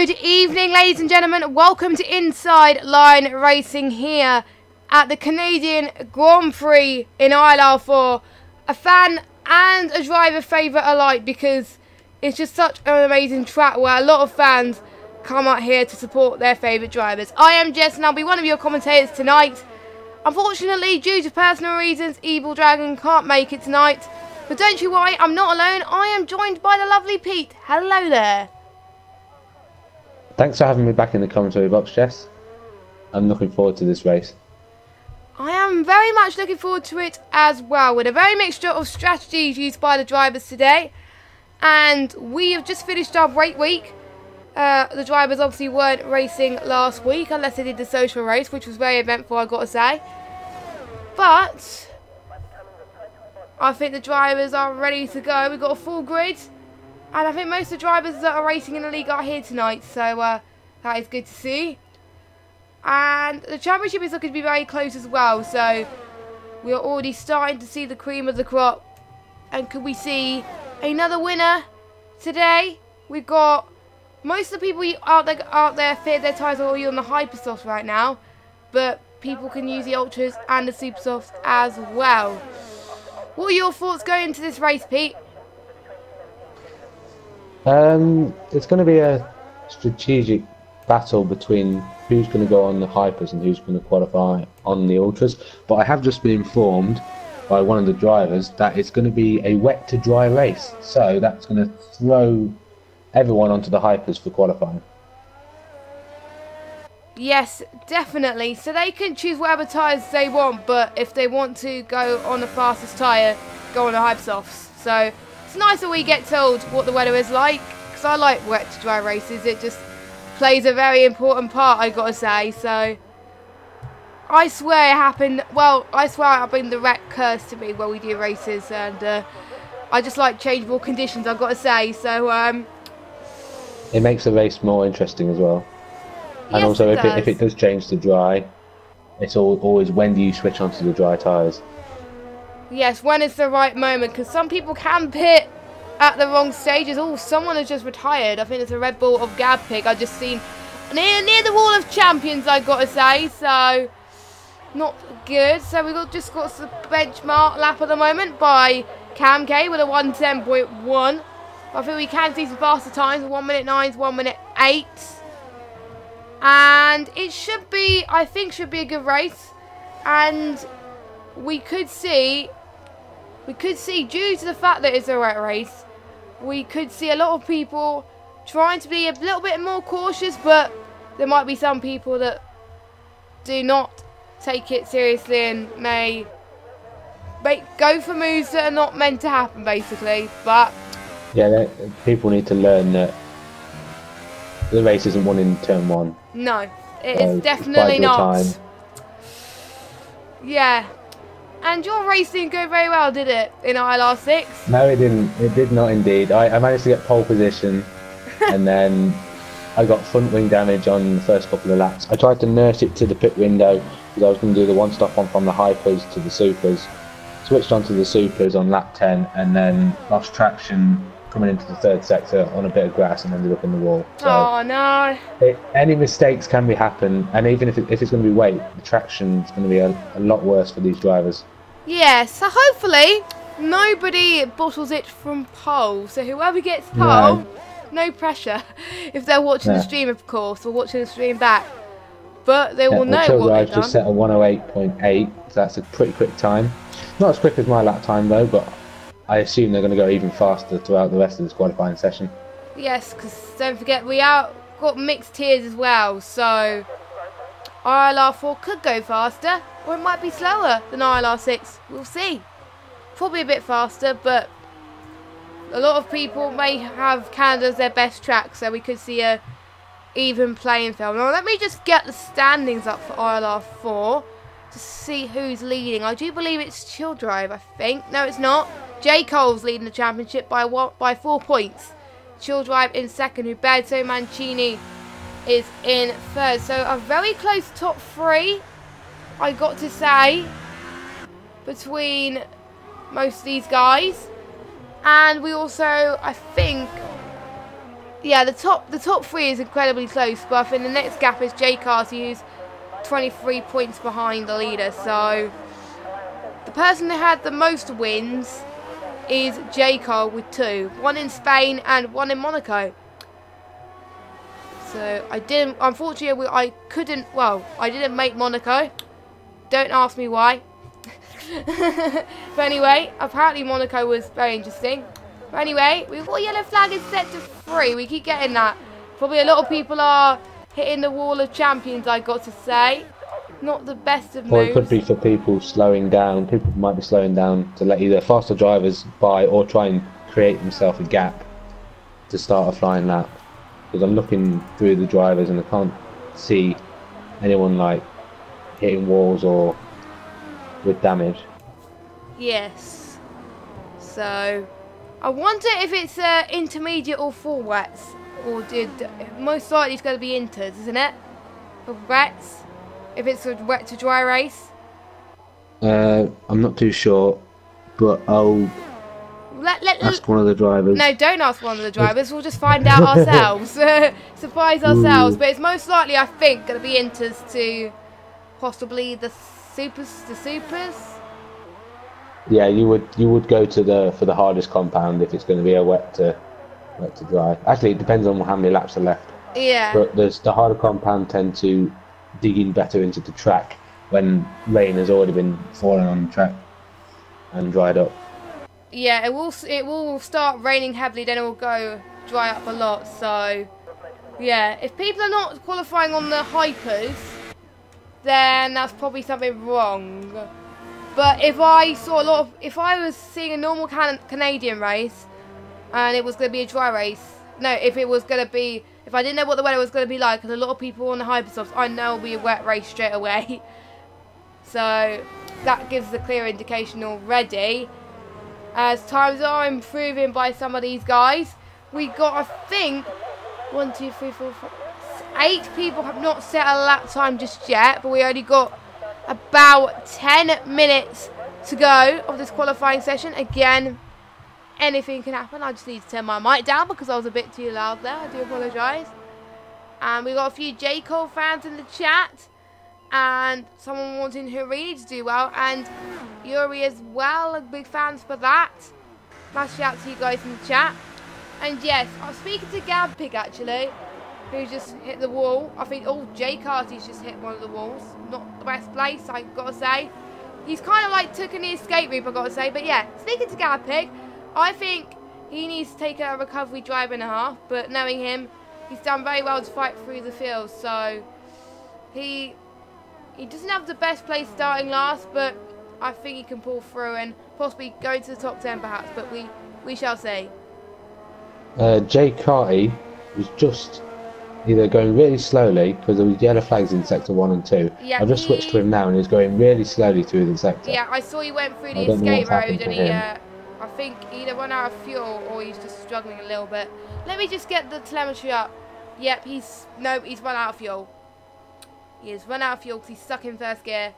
Good evening, ladies and gentlemen. Welcome to Inside Line Racing here at the Canadian Grand Prix in ILR4. A fan and a driver favourite alike because it's just such an amazing track where a lot of fans come out here to support their favourite drivers. I am Jess and I'll be one of your commentators tonight. Unfortunately, due to personal reasons, Evil Dragon can't make it tonight. But don't you worry, I'm not alone. I am joined by the lovely Pete. Hello there. Thanks for having me back in the commentary box, Jess. I'm looking forward to this race. I am very much looking forward to it as well, with a very mixture of strategies used by the drivers today. And we have just finished our break week. The drivers obviously weren't racing last week, unless they did the social race, which was very eventful, I've got to say. But I think the drivers are ready to go. We've got a full grid. And I think most of the drivers that are racing in the league are here tonight, so that is good to see. And the championship is looking to be very close as well, so we are already starting to see the cream of the crop. And could we see another winner today? We've got most of the people out there fit their tyres are already on the Hypersofts right now, but people can use the Ultras and the Supersofts as well. What are your thoughts going into this race, Pete? It's going to be a strategic battle between who's going to go on the Hypers and who's going to qualify on the Ultras. But I have just been informed by one of the drivers that it's going to be a wet to dry race. So that's going to throw everyone onto the Hypers for qualifying. Yes, definitely. So they can choose whatever tyres they want, but if they want to go on the fastest tyre, go on the Hypersofts. So it's nice that we get told what the weather is like, because I like wet to dry races. It just plays a very important part, I gotta say. So I swear it happened. Well, I swear it happened the wreck curse to me when we do races, and I just like changeable conditions, I've got to say. So it makes the race more interesting as well. And yes, also, if it does change to dry, it's always when do you switch onto the dry tyres. Yes, when is the right moment? Because some people can pit at the wrong stages. Oh, someone has just retired. I think it's a Red Bull of Gab pick. I've just seen near the Wall of Champions, I've got to say. So, not good. So, we've just got the benchmark lap at the moment by Cam K with a 1:10.1. I think we can see some faster times. 1 minute 9, 1 minute 8. And it should be, I think, should be a good race. And we could see, due to the fact that it's a wet race, we could see a lot of people trying to be a little bit more cautious, but there might be some people that do not take it seriously and may go for moves that are not meant to happen, basically. But yeah, people need to learn that the race isn't won in turn 1. No, it is definitely not. Yeah. And your race didn't go very well, did it, in ILR6? No, it didn't. It did not indeed. I managed to get pole position, and then I got front wing damage on the first couple of laps. I tried to nurse it to the pit window because I was going to do the one-stop on from the Hypers to the Supers. Switched onto the Supers on lap 10, and then lost traction coming into the third sector on a bit of grass and ended up in the wall. So oh no! Any mistakes can be happen, and even if it's going to be weight, the traction is going to be a lot worse for these drivers. Yeah, so hopefully nobody bottles it from pole. So whoever gets pole, no pressure. If they're watching the stream, of course, or watching the stream back, but they will know what they've done. Just set a 1:08.8. So that's a pretty quick time. Not as quick as my lap time though, but I assume they're going to go even faster throughout the rest of this qualifying session. Yes, because don't forget we got mixed tiers as well, so ILR4 could go faster, or it might be slower than ILR6. We'll see. Probably a bit faster, but a lot of people may have Canada as their best track, so we could see a even playing field. Now let me just get the standings up for ILR4 to see who's leading. I do believe it's Chill Drive, I think. No, it's not. J. Cole's leading the championship by 4 points. Chill Drive in second. Huberto Mancini is in third. So a very close top 3, I got to say, between most of these guys. And we also, I think, Yeah, the top three is incredibly close, but I think the next gap is J-Cars, who's 23 points behind the leader. So the person that had the most wins is J-Car with 2, 1 in Spain and 1 in Monaco. So I didn't, unfortunately, I didn't make Monaco. Don't ask me why. But anyway, apparently Monaco was very interesting. But anyway, we've got yellow flag is set to 3. We keep getting that. Probably a lot of people are hitting the wall of champions, I got to say. Not the best of moves. Or it could be for people slowing down. People might be slowing down to let either faster drivers by or try and create themselves a gap to start a flying lap. Because I'm looking through the drivers and I can't see anyone like hitting walls or with damage. Yes. So I wonder if it's intermediate or full wets, or most likely it's going to be inters, isn't it? For wets, if it's a wet to dry race. I'm not too sure, but I'll ask one of the drivers. No, don't ask one of the drivers. We'll just find out ourselves. Surprise ourselves. But it's most likely, I think, going to be inters to possibly the supers. Yeah, you would go to for the hardest compound if it's going to be a wet to dry. Actually, it depends on how many laps are left. Yeah. But the harder compound tend to dig in better into the track when rain has already been falling on the track and dried up. Yeah, it will start raining heavily, then it will go dry up a lot. So yeah, if people are not qualifying on the hypers, then that's probably something wrong. But if I was seeing a normal Canadian race and it was going to be a dry race, if I didn't know what the weather was going to be like, and a lot of people on the hypersofts, I know it'll be a wet race straight away. So that gives a clear indication already. As times are improving by some of these guys, we got, I think, 1, 2, 3, 4, 5, 8 people have not set a lap time just yet, but we only got about 10 minutes to go of this qualifying session. Again, anything can happen. I just need to turn my mic down because I was a bit too loud there. I do apologise. And we got a few J. Cole fans in the chat, and someone wanting Harini to do well, and Yuri as well. Big fans for that. Massive shout out to you guys in the chat. And yes, I was speaking to Gabpig actually, who just hit the wall. I think all J Carty's just hit one of the walls. Not the best place, I gotta say. He's kind of like took an escape route, I gotta say. But yeah, speaking to Gabpig, I think he needs to take a recovery drive and a half. But knowing him, he's done very well to fight through the field. So he doesn't have the best place starting last, but I think he can pull through and possibly go into the top 10 perhaps. But we shall see. Jay Carty was just either going really slowly because there was yellow flags in sector 1 and 2. Yeah, I've just switched to him now and he's going really slowly through the sector. Yeah, I saw he went through the escape road and he, I think, either run out of fuel or he's just struggling a little bit. Let me just get the telemetry up. Yep, he's run out of fuel. He has run out of fuel because he's stuck in first gear.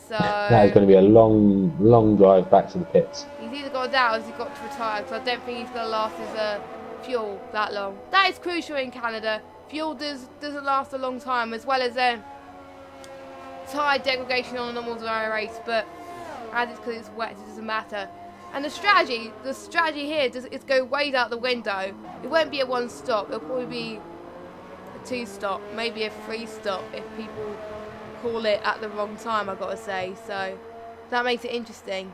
So that is going to be a long drive back to the pits. He's either got out or he's got to retire, because I don't think he's going to last his fuel that long. That is crucial in Canada. Fuel doesn't last a long time, as well as tyre degradation on a normal dry race, but as it's because it's wet, it doesn't matter. And the strategy here is go way out the window. It won't be a 1 stop, it'll probably be a 2 stop, maybe a 3 stop if people call it at the wrong time, I gotta say. So that makes it interesting.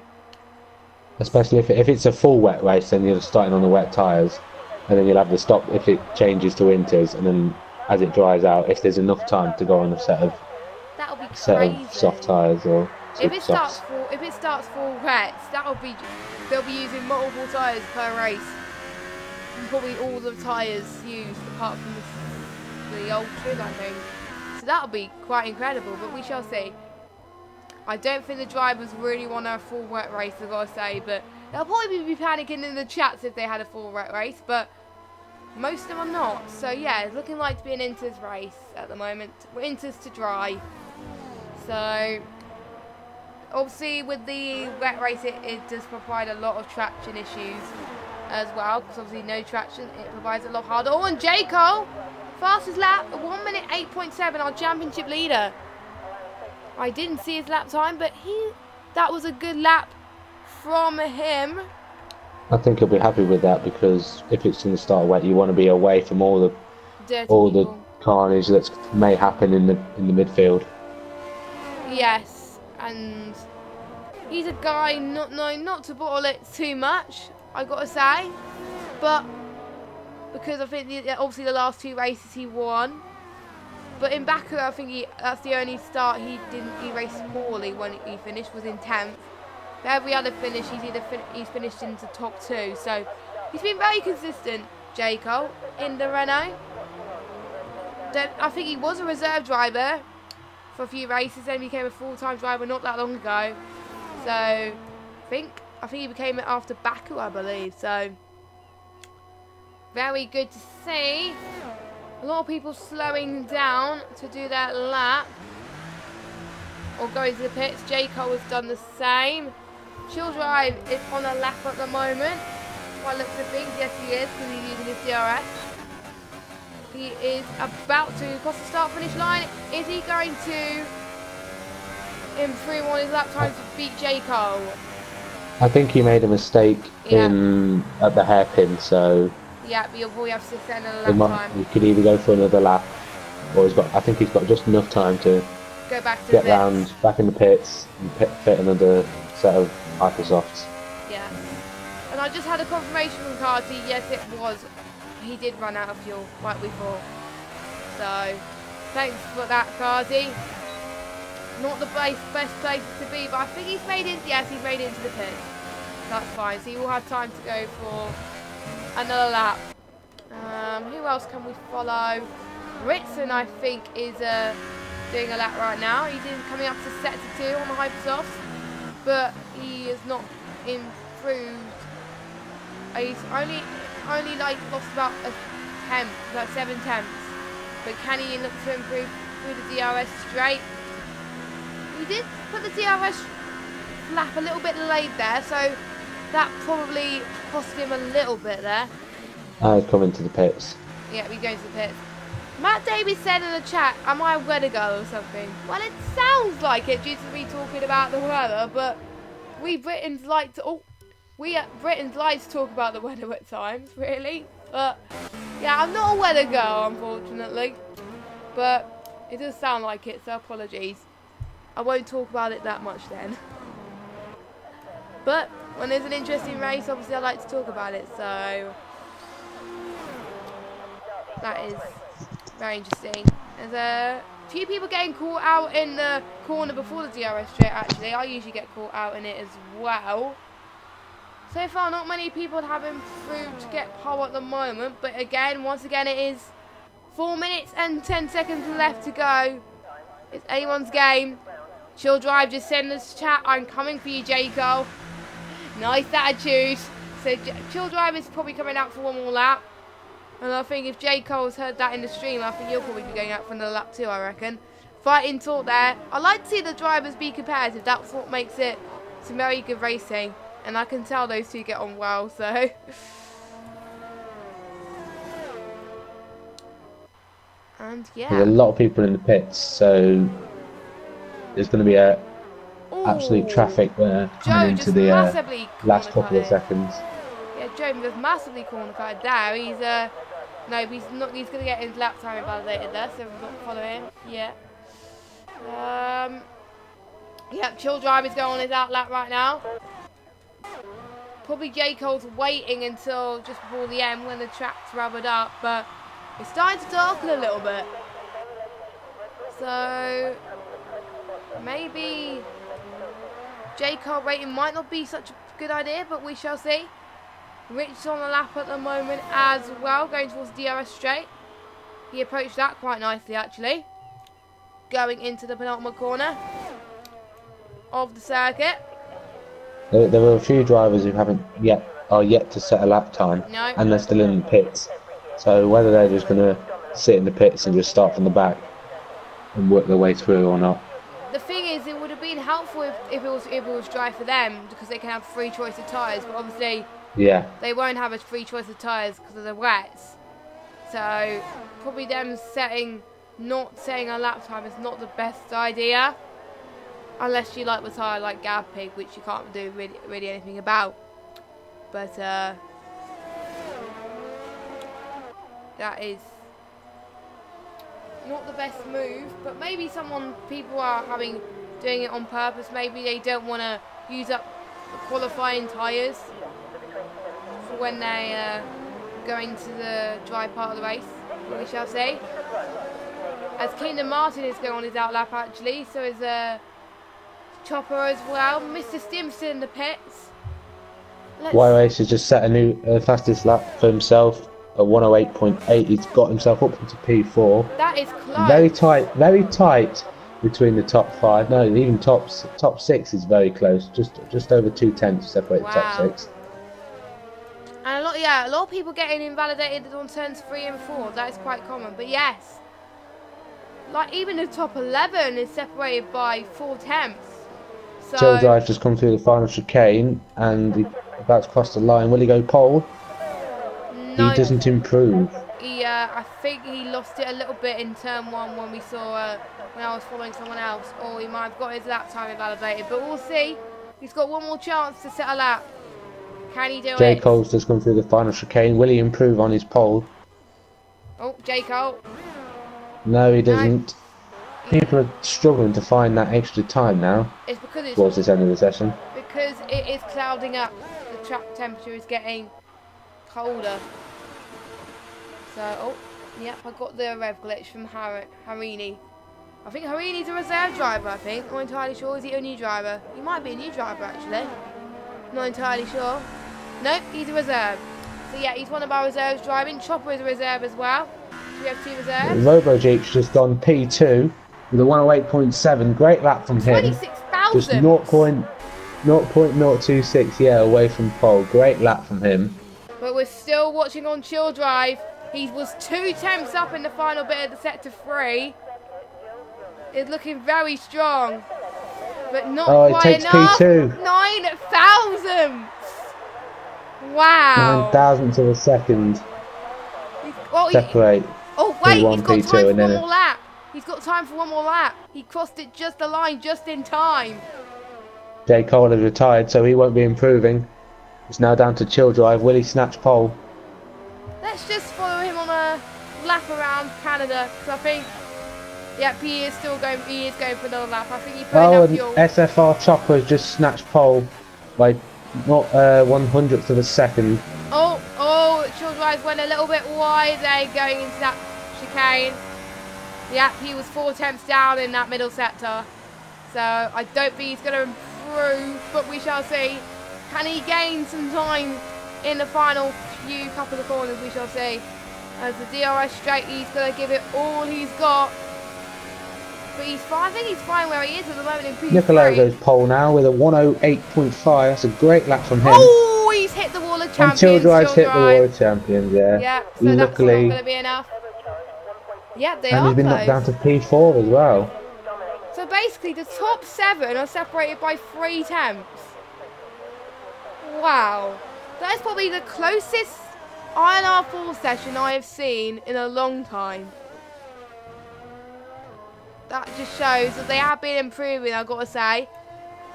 Especially if it's a full wet race, then you're starting on the wet tyres, and then you'll have the stop if it changes to winters, and then as it dries out, if there's enough time to go on a set of soft tyres or if it starts full wets, they'll be using multiple tyres per race, and probably all the tyres used apart from the old trim, I think. So that'll be quite incredible, but we shall see. I don't think the drivers really want a full wet race, I've got to say, but they'll probably be panicking in the chats if they had a full wet race, but most of them are not. So yeah, it's looking like to be an inters race at the moment. We're inters to dry. So obviously with the wet race, it does provide a lot of traction issues. as well, because obviously no traction, it provides a lot harder. Oh, and J. Cole, fastest lap, 1 minute 8.7, our championship leader. I didn't see his lap time, but that was a good lap from him. I think he'll be happy with that, because if it's in the start wet, you want to be away from all the carnage that may happen in the midfield. Yes, and he's a guy not to bottle it too much, I gotta say, but because I think obviously the last 2 races he won, but in Baku I think that's the only start he raced poorly when he finished, was in 10th. But every other finish he's finished into top 2, so he's been very consistent, J. Cole, in the Renault. I think he was a reserve driver for a few races, then became a full-time driver not that long ago. So I think he became it after Baku, I believe. So very good to see. A lot of people slowing down to do their lap or going to the pits. J. Cole has done the same. Chill Drive is on a lap at the moment. By the looks of things, yes he is, because he's using his DRS. He is about to cross the start-finish line. Is he going to improve on his lap time to beat J. Cole? I think he made a mistake at the hairpin, so yeah, but you'll probably have to set another lap time. He could either go for another lap, or I think he's got just enough time to go back to get round back in the pits and fit another set of hypersofts. Yeah, and I just had a confirmation from Carty. Yes, it was. He did run out of fuel, like we thought. So, thanks for that, Carty. Not the best place to be, but I think he's made it. Yes, he's made it into the pit. That's fine. So you will have time to go for another lap. Who else can we follow? Ritson, I think, is doing a lap right now. He's coming up to sector 2 on the hypersofts, but he has not improved. He's only like lost about a tenth, like 7 tenths. But can he look to improve through the DRS straight? He did put the DRS lap a little bit late there, so that probably cost him a little bit there. I'd come into the pits. Yeah, we go to the pits. Matt Davies said in the chat, am I a weather girl or something? Well, it sounds like it due to me talking about the weather, but we Britons like to... Britons like to talk about the weather at times, really. But, yeah, I'm not a weather girl, unfortunately. But it does sound like it, so apologies. I won't talk about it that much then. But when there's an interesting race, obviously I like to talk about it, so that is very interesting. There's a few people getting caught out in the corner before the DRS straight, actually. I usually get caught out in it as well. So far, not many people have improved to get pole at the moment, but again, once again, it is 4 minutes and 10 seconds left to go. It's anyone's game. Chill Drive just send us chat. I'm coming for you, J. Cole. Nice attitude. So Chill Drive is probably coming out for one more lap. And I think if J. Cole's heard that in the stream, I think you'll probably be going out for another lap too, I reckon. Fighting talk there. I like to see the drivers be competitive. That's what makes it some very good racing. And I can tell those two get on well, so... And yeah. There's a lot of people in the pits, so there's going to be a absolute traffic there coming into the last couple of seconds. Yeah, Joe just massively corner cutted there. He's no, he's not. He's going to get his lap time invalidated there, so we've got to follow him. Yeah. Yeah, Chill Drive is going on his out lap right now. Probably J. Cole's waiting until just before the end when the track's rubbered up, but it's starting to darken a little bit. So maybe J. Cole waiting might not be such a good idea, but we shall see. Rich is on the lap at the moment as well, going towards DRS straight. He approached that quite nicely, actually. Going into the penultimate corner of the circuit. There are a few drivers who are yet to set a lap time, and they're still in the pits. So whether they're just going to sit in the pits and just start from the back and work their way through or not. The thing is, it would have been helpful if it was dry for them, because they can have free choice of tyres. But obviously, Yeah. They won't have a free choice of tyres because of the wets. So probably them not setting a lap time is not the best idea. Unless you like the tyre like Gab Pig, which you can't do really anything about. But that is not the best move. But maybe people are doing it on purpose. Maybe they don't want to use up the qualifying tyres for when they going to the dry part of the race, we shall see. As Kingdom Martin is going on his outlap actually, so is Chopper as well. Mr. Stimson in the pits. Y-Race has just set a new fastest lap for himself at 108.8. He's got himself up into P4. That is close. Very tight between the top 5. No, even top 6 is very close. Just over 2/10 to separate the top 6. And a lot of people getting invalidated on turns 3 and 4. That is quite common. But yes, like even the top 11 is separated by 4/10. So Chill Drive just come through the final chicane and he's about to cross the line. Will he go pole? No, he doesn't improve. I think he lost it a little bit in turn 1 when we saw when I was following someone else, or he might have got his lap time invalidated. But we'll see. He's got one more chance to set a lap. Can he do it? J. Cole's just come through the final chicane. Will he improve on his pole? Oh, J. Cole. No, he doesn't. People are struggling to find that extra time now. It's because towards this end of the session. Because it is clouding up. The track temperature is getting colder. So, oh, yep, I got the rev glitch from Harini. I think Harini's a reserve driver, I think. Not entirely sure. Is he a new driver? He might be a new driver, actually. Not entirely sure. Nope, he's a reserve. So, yeah, he's one of our reserves driving. Chopper is a reserve as well. So we have 2 reserves. RoboJeek's just gone P2 with a 108.7. Great lap from him. 26,000. Just 0.026, yeah, away from pole. Great lap from him. But we're still watching on Chill Drive. He was 2 tenths up in the final bit of the sector 3. It's looking very strong, but not quite enough. P2. 9,000. Wow. 9,000 of a second. Separate. Oh wait, P1, he's got P2, time for and one then more lap. He's got time for one more lap. He crossed it just the line, just in time. J. Cole has retired, so he won't be improving. It's now down to Chill Drive. Will he snatch pole? Let's just follow him on a lap around Canada, because I think, yep, he is going for another lap. I think he put enough fuel. SFR Chopper has just snatched pole by not 1/100th of a second. Oh, Chill Drive went a little bit wide there going into that chicane. Yep, he was 4 tenths down in that middle sector. So I don't think he's going to improve, but we shall see. Can he gain some time in the final couple of corners? We shall see. As the DRS straight, he's going to give it all he's got. But he's fine. I think he's fine where he is at the moment in P3. Nicolo goes pole now with a 108.5. That's a great lap from him. Oh, he's hit the wall of champions. And Chill Drive's hit the wall of champions, yeah. Yeah, so that's not going to be enough. Yeah, they are. And he's been knocked down to P4 as well. So basically, the top 7 are separated by 3 tenths. Wow. That is probably the closest ILR4 session I have seen in a long time. That just shows that they have been improving, I've got to say.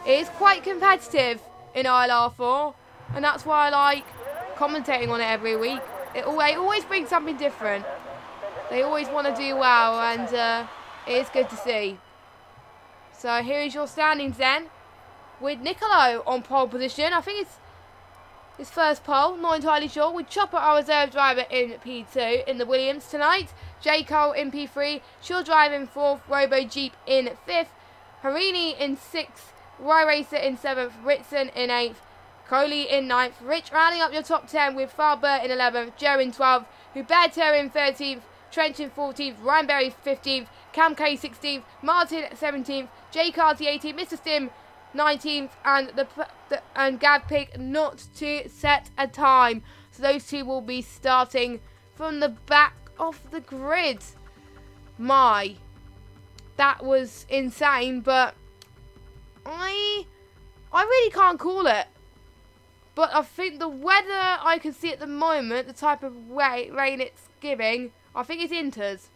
It is quite competitive in ILR4, and that's why I like commentating on it every week. It always brings something different. They always want to do well, and it is good to see. So here is your standings then, with Nicolo on pole position. I think it's his first pole, not entirely sure. With Chopper, our reserve driver, in P2 in the Williams tonight. J. Cole in P3, Chill Drive in 4th, RoboJeep in 5th, Harini in 6th, Y-Racer in 7th, Ritson in 8th, Coley in 9th, Rich rounding up your top 10 with Farbert in 11th, Joe in 12th, Huberto in 13th, Trench in 14th, Ryan Berry 15th, Cam K 16th, Martin 17th, J. Carty 18th, Mr. Stim 19th, and Gav Pig not to set a time. So those two will be starting from the back of the grid. That was insane, but I really can't call it. But I think the weather I can see at the moment, the type of rain it's giving, I think it's Inters,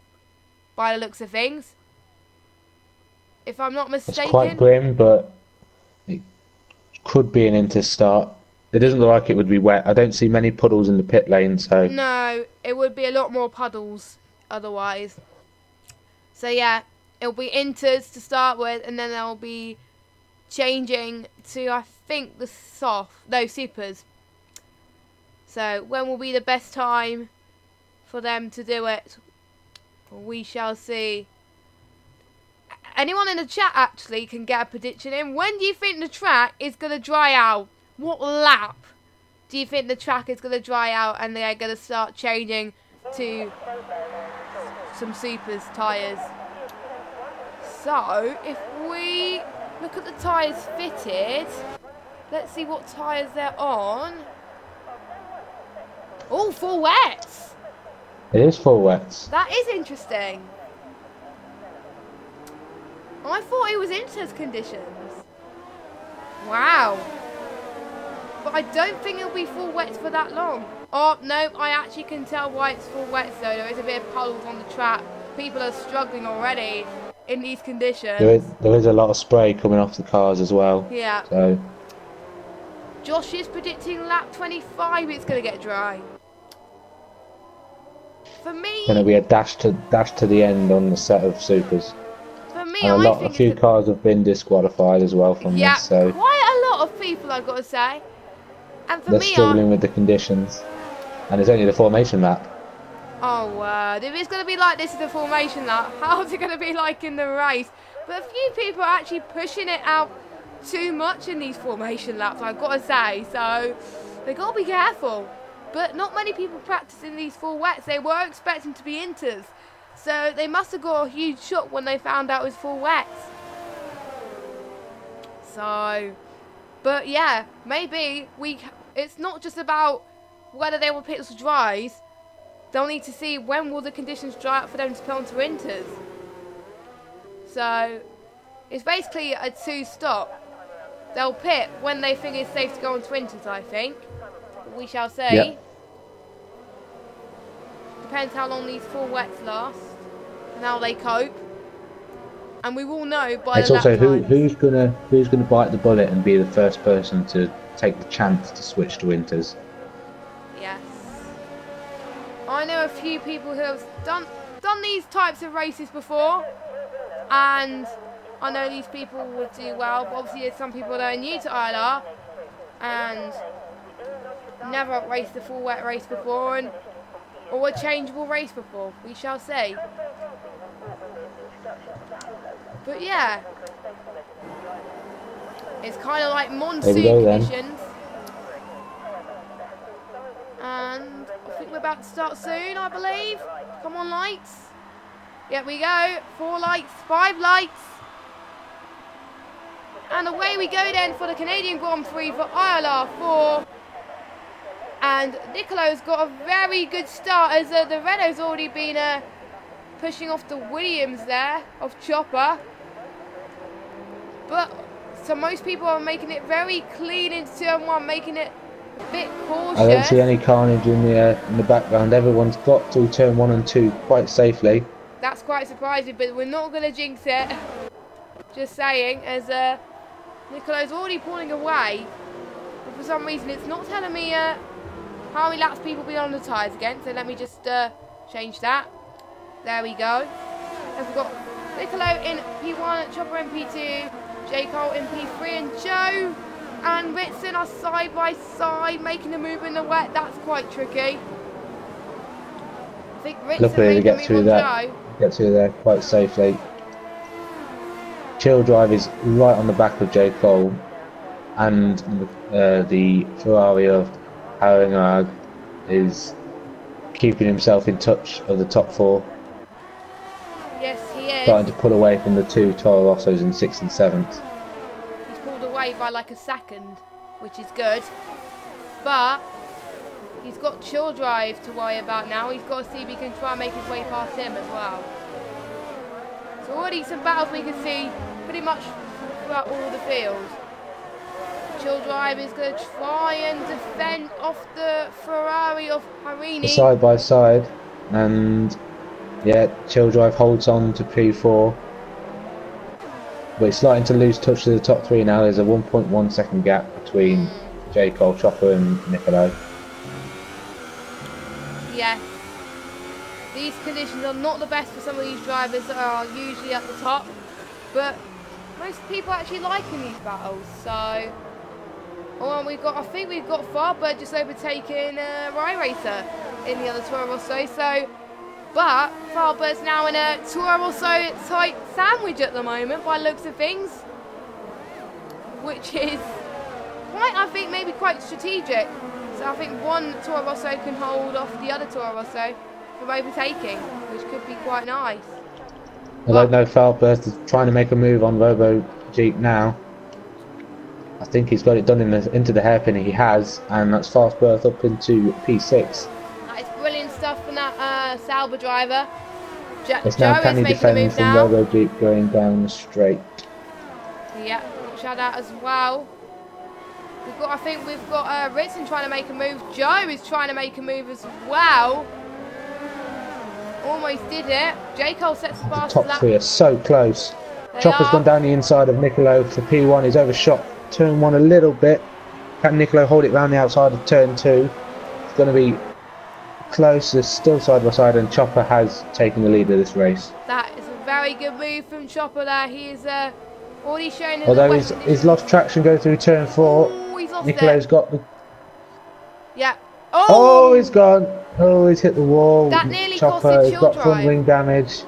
by the looks of things. If I'm not mistaken. It's quite grim, but it could be an Inter start. It doesn't look like it would be wet. I don't see many puddles in the pit lane, so... No, it would be a lot more puddles otherwise. So yeah, it'll be Inters to start with, and then they'll be changing to, I think, the Supers. So when will be the best time for them to do it? We shall see. Anyone in the chat actually can get a prediction in. When do you think the track is going to dry out? What lap do you think the track is going to dry out and they're going to start changing to some Supers tyres? So, if we look at the tyres fitted, let's see what tyres they're on. Oh, full wets! It is full wets. That is interesting. I thought it was Inter's conditions. Wow. But I don't think it'll be full wets for that long. Oh, no, I actually can tell why it's full wets though. There is a bit of puddles on the track. People are struggling already in these conditions. There is a lot of spray coming off the cars as well. Yeah. So Josh is predicting lap 25 it's going to get dry. For me... going to be a dash to the end on the set of Supers. For me, And a few cars have been disqualified as well from this, so... quite a lot of people, I've got to say. And for they're me, struggling with the conditions. And it's only the formation lap. Oh, word. If it's going to be like this in the formation lap, how's it going to be like in the race? But a few people are actually pushing it out too much in these formation laps, I've got to say. So, they've got to be careful. But not many people practicing these full wets. They were expecting to be Inters. So, they must have got a huge shock when they found out it was full wets. So, but yeah, maybe it's not just about whether they will pit the dries. They'll need to see when will the conditions dry up for them to put onto Inters. So, it's basically a two-stop. They'll pit when they think it's safe to go onto Inters, I think. We shall see. Yep. Depends how long these full wets last and how they cope. And we will know by it's the lap also times. who's gonna bite the bullet and be the first person to take the chance to switch to Inters. Yes. I know a few people who have done these types of races before, and I know these people would do well, but obviously there's some people that are new to ILR and never raced a full wet race before or a changeable race before. We shall see. But yeah, it's kind of like monsoon conditions. And I think we're about to start soon, I believe. Come on, lights. Here we go. 4 lights, 5 lights. And away we go then for the Canadian Grand Prix for ILR4. And Nicolo's got a very good start as the Renault's already been pushing off the Williams there, of Chopper. But so most people are making it very clean into turn 1, making it a bit cautious. I don't see any carnage in the background. Everyone's got through turn 1 and 2 quite safely. That's quite surprising, but we're not going to jinx it. Just saying, as Nicolo's already pulling away. But for some reason, it's not telling me how many laps people be on the tyres again. So let me just change that. There we go. And we've got Nicolo in P1, Chopper in P2, J. Cole in P3, and Joe and Ritson are side by side making a move in the wet. That's quite tricky. I think Ritson Luckily they get through that. Joe. Get through there quite safely. Chill Drive is right on the back of J. Cole, and the Ferrari of Haringag is keeping himself in touch of the top 4. Yes, he is. Starting to pull away from the 2 Toro Rossos in 6th and 7th. He's pulled away by like a second, which is good. But he's got Chill Drive to worry about now. He's got to see if he can try and make his way past him as well. So already some battles we can see pretty much throughout all the field. Chill Drive is going to try and defend off the Ferrari of Harini. Side by side, and yeah, Chill Drive holds on to P4. But it's starting to lose touch to the top three now. There's a 1.1 second gap between J. Cole, Chopper and Niccolo. Yes. These conditions are not the best for some of these drivers that are usually at the top. But most people actually liking these battles. So, I think we've got Farbird just overtaking Rye Racer in the other Toro Rosso. So, but Farbird's now in a Toro Rosso type sandwich at the moment by the looks of things, which is quite, I think, maybe quite strategic. So I think one Toro Rosso can hold off the other Toro Rosso from overtaking, which could be quite nice. I don't know if Farbird is trying to make a move on Robo Jeep now. I think he's got it done into the hairpin. He has, and that's fast berth up into P6. That is brilliant stuff from that Sauber driver. It's now can he defend from Robo Jeep going down the straight. Yeah, shout out as well. I think we've got Ritson trying to make a move. Joe is trying to make a move as well. Almost did it. J. Cole sets the fastest lap. Top three are so close. Chopper's gone down the inside of Niccolo for P1. He's overshot turn 1 a little bit. Can Niccolo hold it round the outside of turn 2? It's going to be close. They're still side by side, and Chopper has taken the lead of this race. That is a very good move from Chopper there. He is already shown his. Although he's lost traction going through turn 4. Oh, he's lost Nicolo's got the. Yeah. Oh, he's gone. Oh, he's hit the wall. That nearly Chopper costed has Chill got Drive. front wing damage.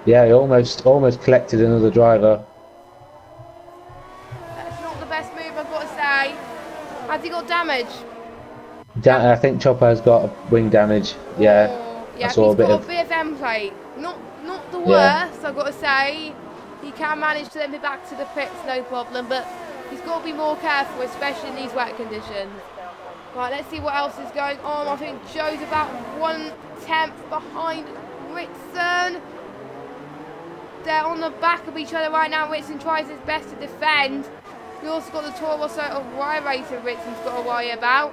Yeah, he almost collected another driver. That's not the best move, I've got to say. Has he got damage? I think Chopper has got wing damage. Yeah. Yeah, I saw he's a bit got of a bit of end plate. Not the worst, I've got to say. He can manage to let me back to the pits, no problem. But he's got to be more careful, especially in these wet conditions. Right, let's see what else is going on. I think Joe's about 1/10 behind Ritson. They're on the back of each other right now. Ritson tries his best to defend. We also got the Toro Rosso of Rye Racer Ritson's got to worry about.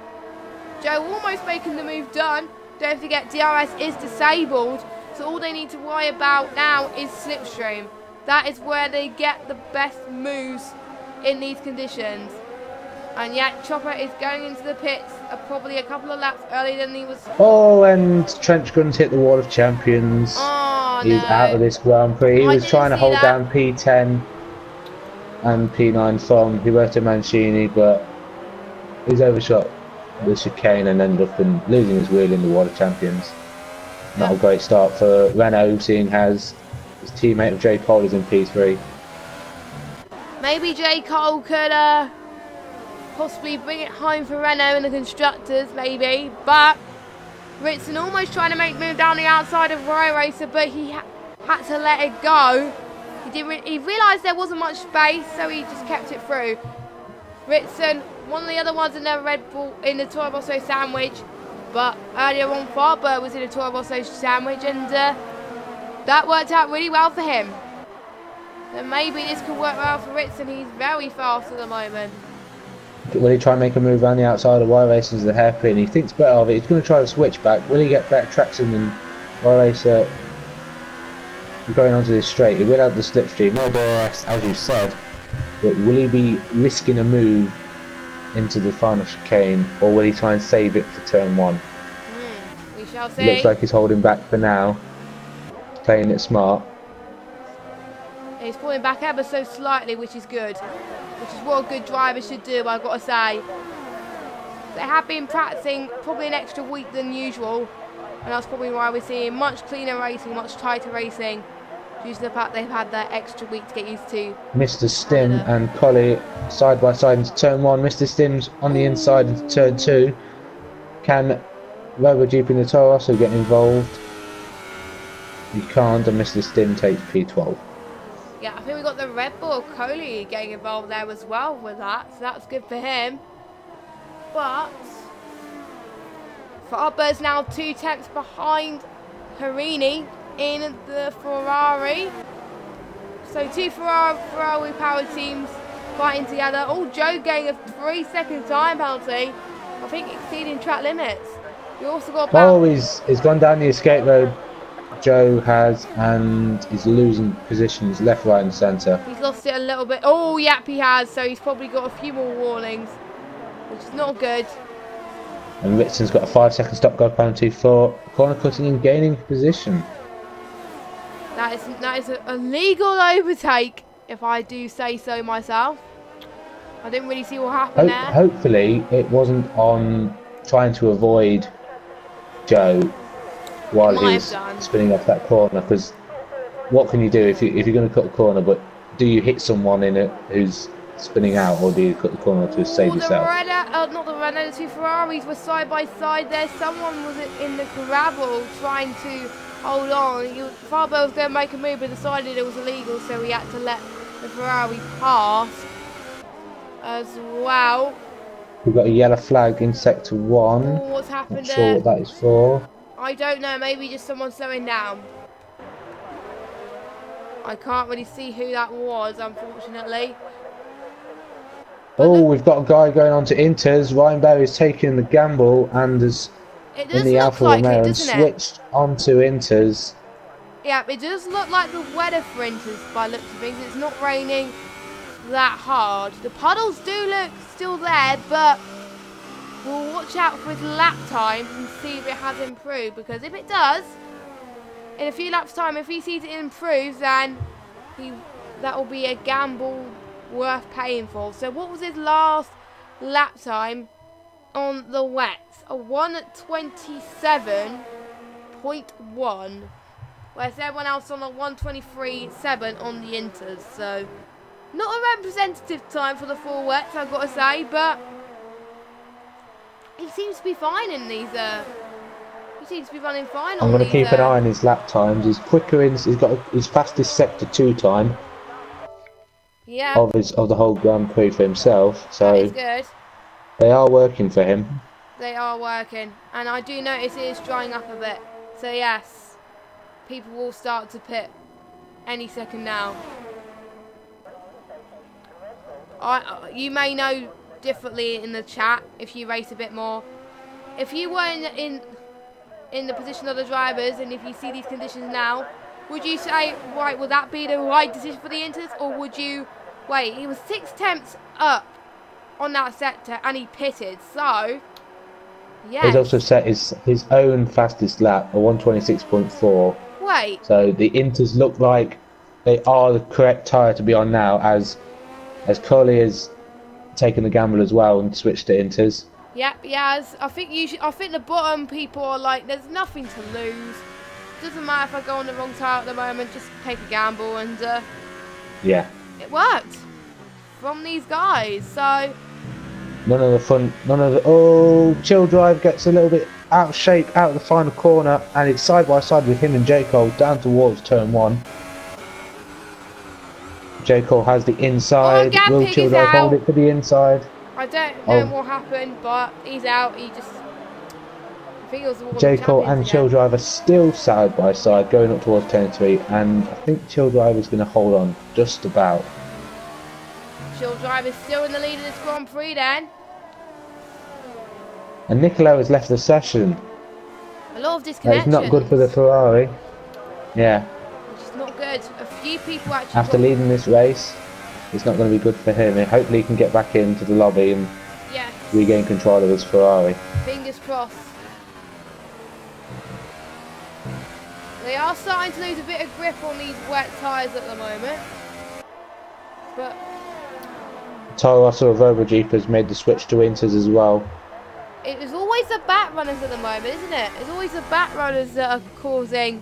Joe almost making the move done. Don't forget, DRS is disabled. So all they need to worry about now is slipstream. That is where they get the best moves in these conditions. And yet, Chopper is going into the pits probably a couple of laps earlier than he was. Oh, and Trench Gun's hit the wall of champions. Oh, He's out of this Grand Prix. He was trying to hold down P10 and P9 from Roberto Mancini, but he's overshot the chicane and ended up losing his wheel in the wall of champions. Not a great start for Renault, seeing as his teammate of J. Cole is in P3. Maybe J. Cole could possibly bring it home for Renault and the constructors, maybe. But Ritson almost trying to make move down the outside of Rye Racer, but he had to let it go. He realised there wasn't much space, so he just kept it through. Ritson, one of the other ones in the Red Bull in the Toro Rosso sandwich, but earlier on Farbird was in a Toro Rosso sandwich, and that worked out really well for him. So maybe this could work well for Ritson. He's very fast at the moment. Will he try and make a move around the outside of Rye Racer as the hairpin? He thinks better of it. He's going to try to switch back. Will he get better traction than Rye Racer going onto this straight? He will have the slipstream, no DRS, as you said. But will he be risking a move into the final chicane, or will he try and save it for turn 1? We shall see. Looks like he's holding back for now. Playing it smart. He's pulling back ever so slightly, which is good. Which is what a good driver should do, I've got to say. They have been practicing probably an extra week than usual. And that's probably why we're seeing much cleaner racing, much tighter racing. Due to the fact they've had that extra week to get used to. Mr. Stim and Collie side by side into turn 1. Mr. Stim's on the inside into turn 2. Can Robo Jeep in the Toro also get involved? He can't, and Mr. Stim takes P12. Yeah, I think we got the Red Bull Coley getting involved there as well with that, so that's good for him. But Farbird's now 2/10 behind Harini in the Ferrari. So two Ferrari power teams fighting together. Oh, Joe getting a 3-second time penalty. I think exceeding track limits. You also got Oh, he's gone down the escape road. Joe has, and he's losing positions left, right, and centre. He's lost it a little bit. Oh, yep, he has. So he's probably got a few more warnings, which is not good. And Ritson's got a 5-second stop-go penalty for corner cutting and gaining position. That is a legal overtake, if I do say so myself. I didn't really see what happened there. Hopefully, it wasn't on trying to avoid Joe while he's spinning off that corner, because what can you do if you're going to cut a corner, but do you hit someone in it who's spinning out, or do you cut the corner to save yourself? Not the Renault, the two Ferraris were side by side there. Someone was in the gravel trying to hold on. Farbo was going to make a move but decided it was illegal, so he had to let the Ferrari pass as well. We've got a yellow flag in sector 1. Oh, what's happened Not sure what that is for. I don't know, maybe just someone slowing down. I can't really see who that was, unfortunately. Oh, we've got a guy going on to Inters. Ryan Berry's taking the gamble and has, in the Alfa Romeo, and switched onto Inters. Yeah, it does look like the weather for Inters by looks of things. It's not raining that hard. The puddles do look still there, but we'll watch out for his lap time and see if it has improved, because if it does, in a few laps time, if he sees it improves, then that will be a gamble worth paying for. So what was his last lap time on the wets? A 1:27.1, whereas everyone else on a 1:23.7 on the Inters. So not a representative time for the full wets, I've got to say, but he seems to be fine in these. He seems to be running fine. I'm going to keep an eye on his lap times. He's quicker in. He's got his fastest sector 2 time. Yeah. Of the whole Grand Prix for himself. So that is good. They are working for him. They are working, and I do notice it is drying up a bit. So yes, people will start to pit any second now. You may know differently in the chat if you race a bit more. If you were in the position of the drivers, and if you see these conditions now, would you say, right, would that be the right decision for the Inters, or would you wait? He was 6 tenths up on that sector and he pitted, so yeah. He's also set his own fastest lap, a 1:26.4. Wait. So the Inters look like they are the correct tyre to be on now, as Coley has taken the gamble as well and switched to Inters. Yep, he has. I think the bottom people are like, there's nothing to lose. Doesn't matter if I go on the wrong tyre at the moment, just take a gamble, and yeah, it worked from these guys. So none of the fun, Chill Drive gets a little bit out of shape out of the final corner, and it's side by side with him and J. Cole down towards turn 1. J. Cole has the inside. Will Chill Drive hold it for the inside? I don't know what happened, but he's out. He just, I think it was the J. Cole and Chill Drive are still side by side going up towards turn 3, and I think Chill Drive is going to hold on just about. Chill Drive is still in the lead of this Grand Prix then. And Niccolo has left the session. A lot of disconnections. It's not good for the Ferrari. Yeah. Which is not good. A few people actually. After leading this race, it's not going to be good for him. Hopefully he can get back into the lobby and regain control of his Ferrari. Fingers crossed. They are starting to lose a bit of grip on these wet tyres at the moment. But Toro Rosso of Jeep has made the switch to Inters as well. It is always the back runners at the moment, isn't it? It's always the back runners that are causing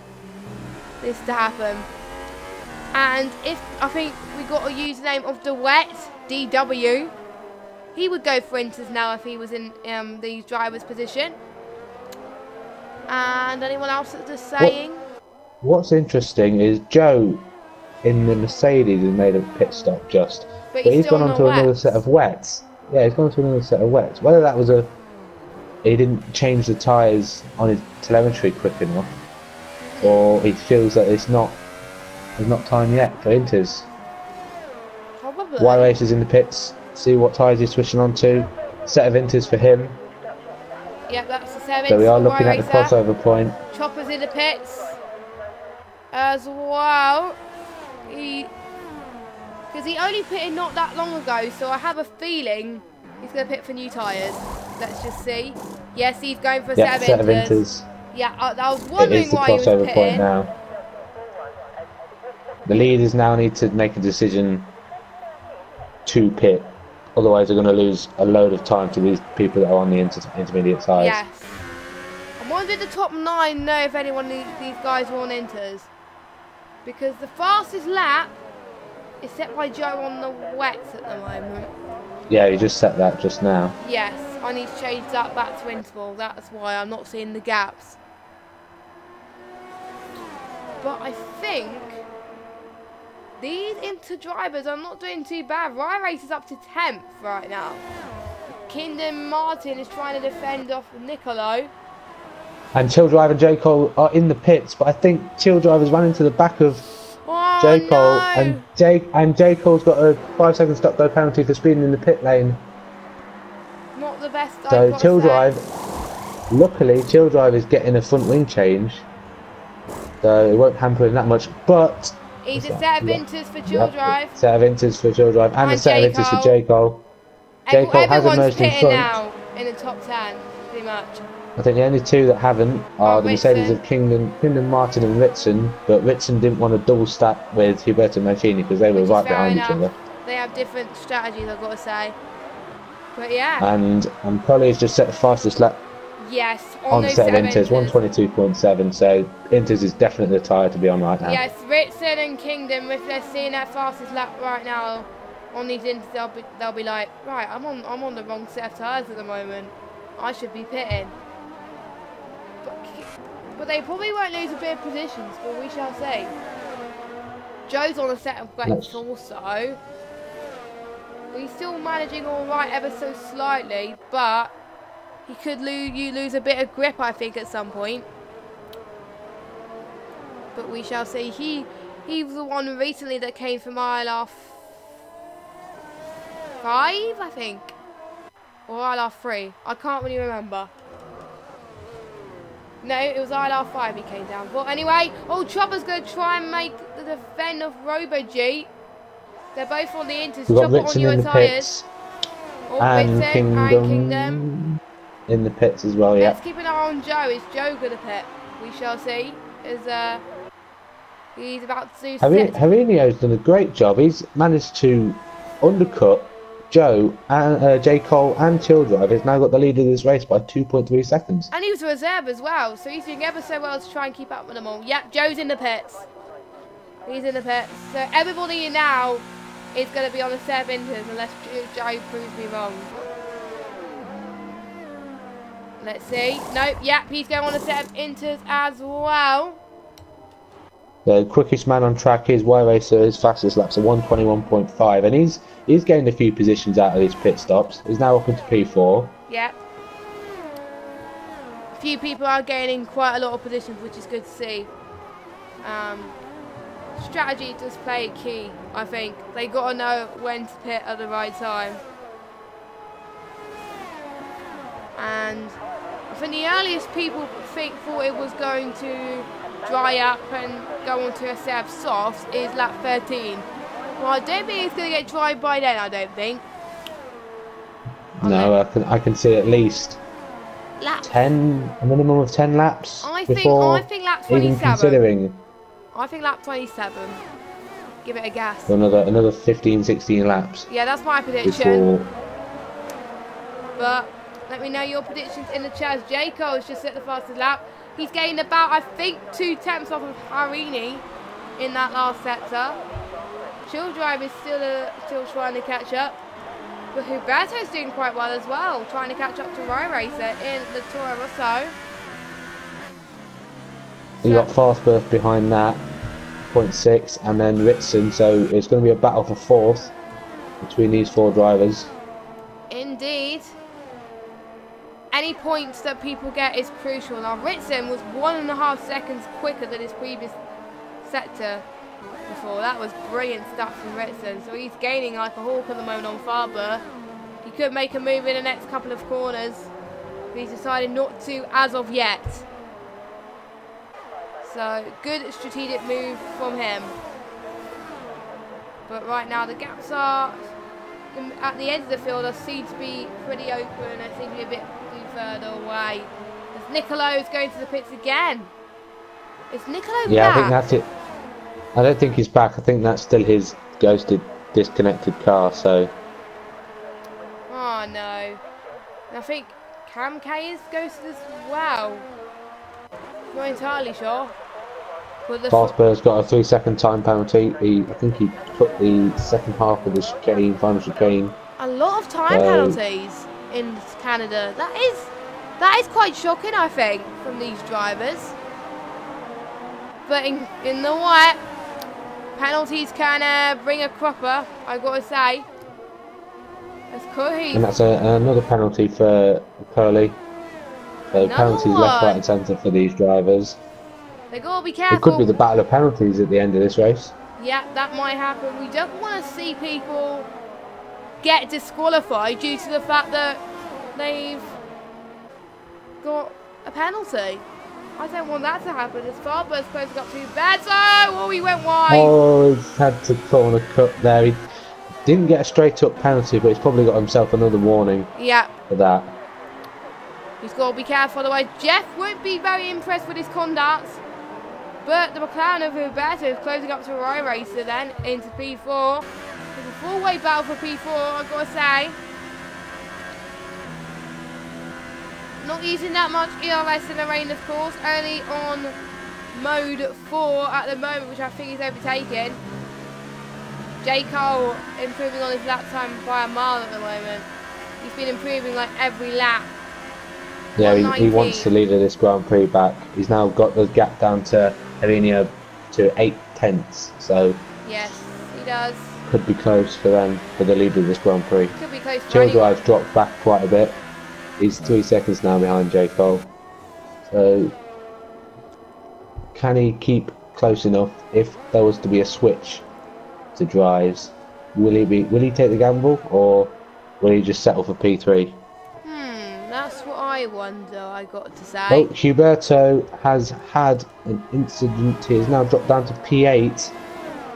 this to happen. And I think we got a username of DeWet, DW. He would go for Inters now if he was in the driver's position. And anyone else that's just saying? What's interesting is Joe in the Mercedes has made a pit stop just. But he's gone on to another set of wets. Yeah, he's gone to another set of wets. Whether that was he didn't change the tyres on his telemetry quick enough, or he feels that it's not time yet for Inters. Lovely. Y Racer's in the pits. See what tyres he's switching on to. Set of inters for him. Yep, that's the 7. So we are looking at the crossover point. Chopper's in the pits as well. Because he only pitted not that long ago, so I have a feeling he's going to pit for new tyres. Let's just see. Yes, he's going for Yep, set of inters. inters. Yeah, I was wondering why he was crossover pitting. point now. The leaders now need to make a decision to pit. Otherwise, they're going to lose a load of time to these people that are on the intermediate tyres. Yes. I wonder if the top 9 know if anyone of these guys are on inters. Because the fastest lap is set by Joe on the wets at the moment. Yeah, he just set that just now. Yes, I need to change that back to interval. That's why I'm not seeing the gaps. But I think these inter drivers are not doing too bad. Ryan Race is up to 10th right now. Kingdom Martin is trying to defend off Nicolo. And Chill Drive and J. Cole are in the pits, but I think Chill Drive has run into the back of J. Cole, no. and J. Cole's got a 5-second stop go penalty for speeding in the pit lane. Not the best. So Chill Drive, luckily Chill Drive is getting a front wing change, so it won't hamper him that much. But he's a set of inters for Chill Drive. Set of inters for Chill Drive and a set of inters for J. Cole. J. Cole has emerged in front now in the top 10, pretty much. I think the only two that haven't are the Mercedes of Kingdom Martin and Ritson, but Ritson didn't want to double stack with Huberto Mancini because they were right behind each other. They have different strategies, I've got to say. But yeah. And Polly's just set the fastest lap yes, on set of Inters, 122.7, so Inters is definitely the tyre to be on right now. Yes, Ritson and Kingdom, if they're seeing that fastest lap right now on these Inters, they'll be like, right, I'm on the wrong set of tyres at the moment. I should be pitting. But they probably won't lose a bit of positions, but we shall see. Joe's on a set of brakes also. He's still managing all right ever so slightly, but he could lose a bit of grip, I think, at some point. But we shall see. He was the one recently that came from ILR 5, I think, or ILR 3. I can't really remember. No, it was ILR 5 he came down for. Anyway, Chopper's going to try and make the defend of RoboG. They're both on the Inters. Chopper on your tyres. And Kingdom in the pits as well, yeah. Let's keep an eye on Joe. Is Joe going to pit? We shall see. He's about to do Jarinho's done a great job. He's managed to undercut Joe and J. Cole and Chill Drive has now got the lead of this race by 2.3 seconds. And he was a reserve as well, so he's doing ever so well to try and keep up with them all. Yep, Joe's in the pits. He's in the pits. So everybody now is going to be on the set of Inters unless Joe proves me wrong. Let's see. Nope, yep, he's going on a set of Inters as well. The quickest man on track is Y Racer. His fastest laps are 121.5, and he's gained a few positions out of these pit stops. He's now up into P4. Yep. A few people are gaining quite a lot of positions, which is good to see. Strategy does play a key, I think. They got to know when to pit at the right time. And I think the earliest people thought it was going to dry up and go on to a set of softs is lap 13. Well, I don't think it's going to get dry by then, I don't think. No, I can see at least a minimum of 10 laps. I think lap 27. Even considering. I think lap 27. Give it a guess. Another 15, 16 laps. Yeah, that's my prediction. But let me know your predictions in the chat. J. Cole has just set the fastest lap. He's gained about, I think, 2 tenths off of Harini in that last sector. Chill Drive is still trying to catch up. But Huberto's doing quite well as well, trying to catch up to Ryan Racer in the Toro Rosso. You got Fast Birth behind that, 0.6, and then Ritson, so it's going to be a battle for 4th between these 4 drivers. Indeed. Any points that people get is crucial. Now, Ritson was 1.5 seconds quicker than his previous sector. before. That was brilliant stuff from Ritson. So he's gaining like a hawk at the moment on Farber. He could make a move in the next couple of corners, but he's decided not to as of yet. So good strategic move from him. But right now the gaps are at the end of the field seem to be pretty open. It seems to be a bit too further away. As Nicolo's going to the pits again. Is Nicolo Yeah, back? I think that's it. I don't think he's back. I think that's still his ghosted, disconnected car. So. Oh no. And I think Cam K is ghosted as well. Not entirely sure. Fastbird's got a 3-second time penalty. I think he took the second half of the chicane, final chicane. A lot of time penalties in Canada. That is quite shocking, I think, from these drivers. But in the white, penalties can bring a cropper, I gotta say. That's cool. And that's another penalty for Curly. So penalties left, right and centre for these drivers. They gotta be careful. It could be the battle of penalties at the end of this race. Yeah, that might happen. We don't want to see people get disqualified due to the fact that they've got a penalty. I don't want that to happen. As Farber's closing up too bad. So, he went wide. Oh, he's had to corner cut there. He didn't get a straight up penalty, but he's probably got himself another warning. Yeah. For that. He's got to be careful, otherwise Jeff won't be very impressed with his conduct. But the McLaren of Roberto is closing up to Roy Racer then into P4. It's a four-way battle for P4, I've got to say. Not using that much ERS in the rain, of course. Only on mode 4 at the moment, which I think is overtaken. J. Cole improving on his lap time by a mile at the moment. He's been improving like every lap. Yeah, he wants to lead this Grand Prix back. He's now got the gap down to Avinia to 8/10. So yes, he does. Could be close for them for the lead of this Grand Prix. Could be close. Childrive's dropped back quite a bit. He's 3 seconds now behind J. Cole. So can he keep close enough if there was to be a switch to drives? Will he take the gamble, or will he just settle for P3? That's what I wonder, I got to say. Oh, Huberto has had an incident. He has now dropped down to P8.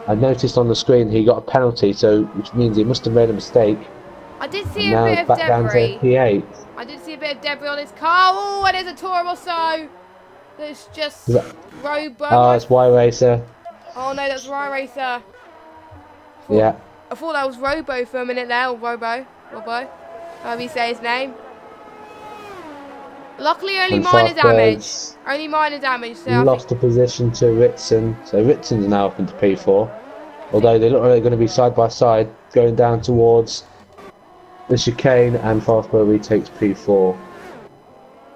I noticed on the screen he got a penalty, so which means he must have made a mistake. I did see a bit of back debris. Down to P8. I did see a bit of debris on his car. Oh, and there's a Toro Rosso. There's just Robo. Oh, it's Y Racer. Oh no, that's Y Racer. Yeah. I thought that was Robo for a minute there, or Robo, however you say his name. Luckily, only minor damage. Only minor damage. So lost a position to Ritson. So Ritson's now up into P4. Although they look like they're going to be side by side, going down towards the chicane, and Fastbird retakes P4.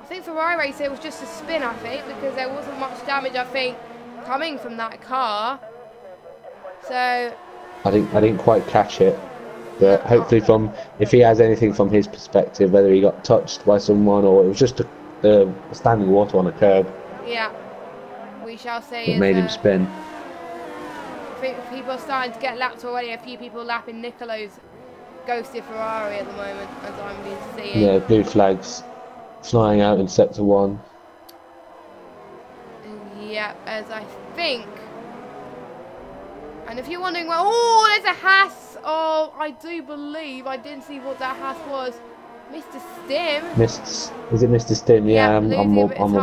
I think for my race it was just a spin, I think, because there wasn't much damage, I think, coming from that car. So I didn't quite catch it. But hopefully, if he has anything from his perspective, whether he got touched by someone or it was just a standing water on a curb. Yeah, we shall say. It made him spin. I think people are starting to get lapped already. A few people lapping Nicolo's ghosted Ferrari at the moment, as I'm being seeing. Yeah, blue flags flying out in sector 1. Yeah, as I think. And if you're wondering, well, oh, there's a Haas. Oh, I do believe I didn't see what that Haas was. Mr. Stim. Is it Mr. Stim? Yeah, I'm on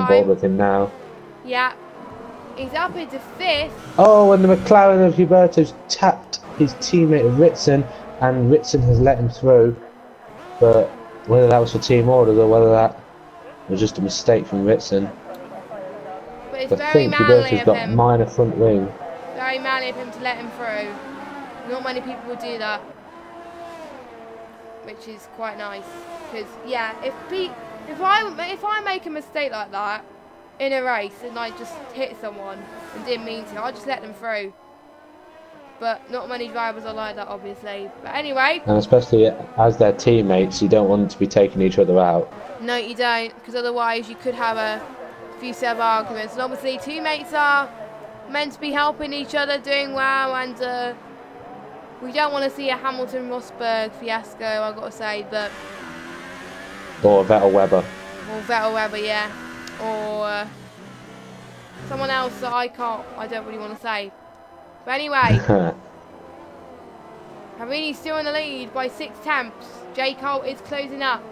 board with him now. Yeah. He's up into 5th. Oh, and the McLaren of Huberto's tapped his teammate Ritson, and Ritson has let him through. But whether that was for team orders or whether that was just a mistake from Ritson. But it's I think Huberto's got minor front wing. Very manly of him to let him through. Not many people would do that, which is quite nice. Because yeah, if I make a mistake like that in a race and I just hit someone and didn't mean to, I'll just let them through. But not many drivers are like that, obviously. But anyway. And especially as their teammates, you don't want them to be taking each other out. No, you don't, because otherwise you could have a few sub arguments. And obviously, teammates are meant to be helping each other, doing well, and we don't want to see a Hamilton-Rosberg fiasco, I've got to say, but... Or Vettel-Weber. Or Vettel-Weber, yeah. Or someone else that I don't really want to say. But anyway, Harini's still in the lead by 6/10. J. Cole is closing up.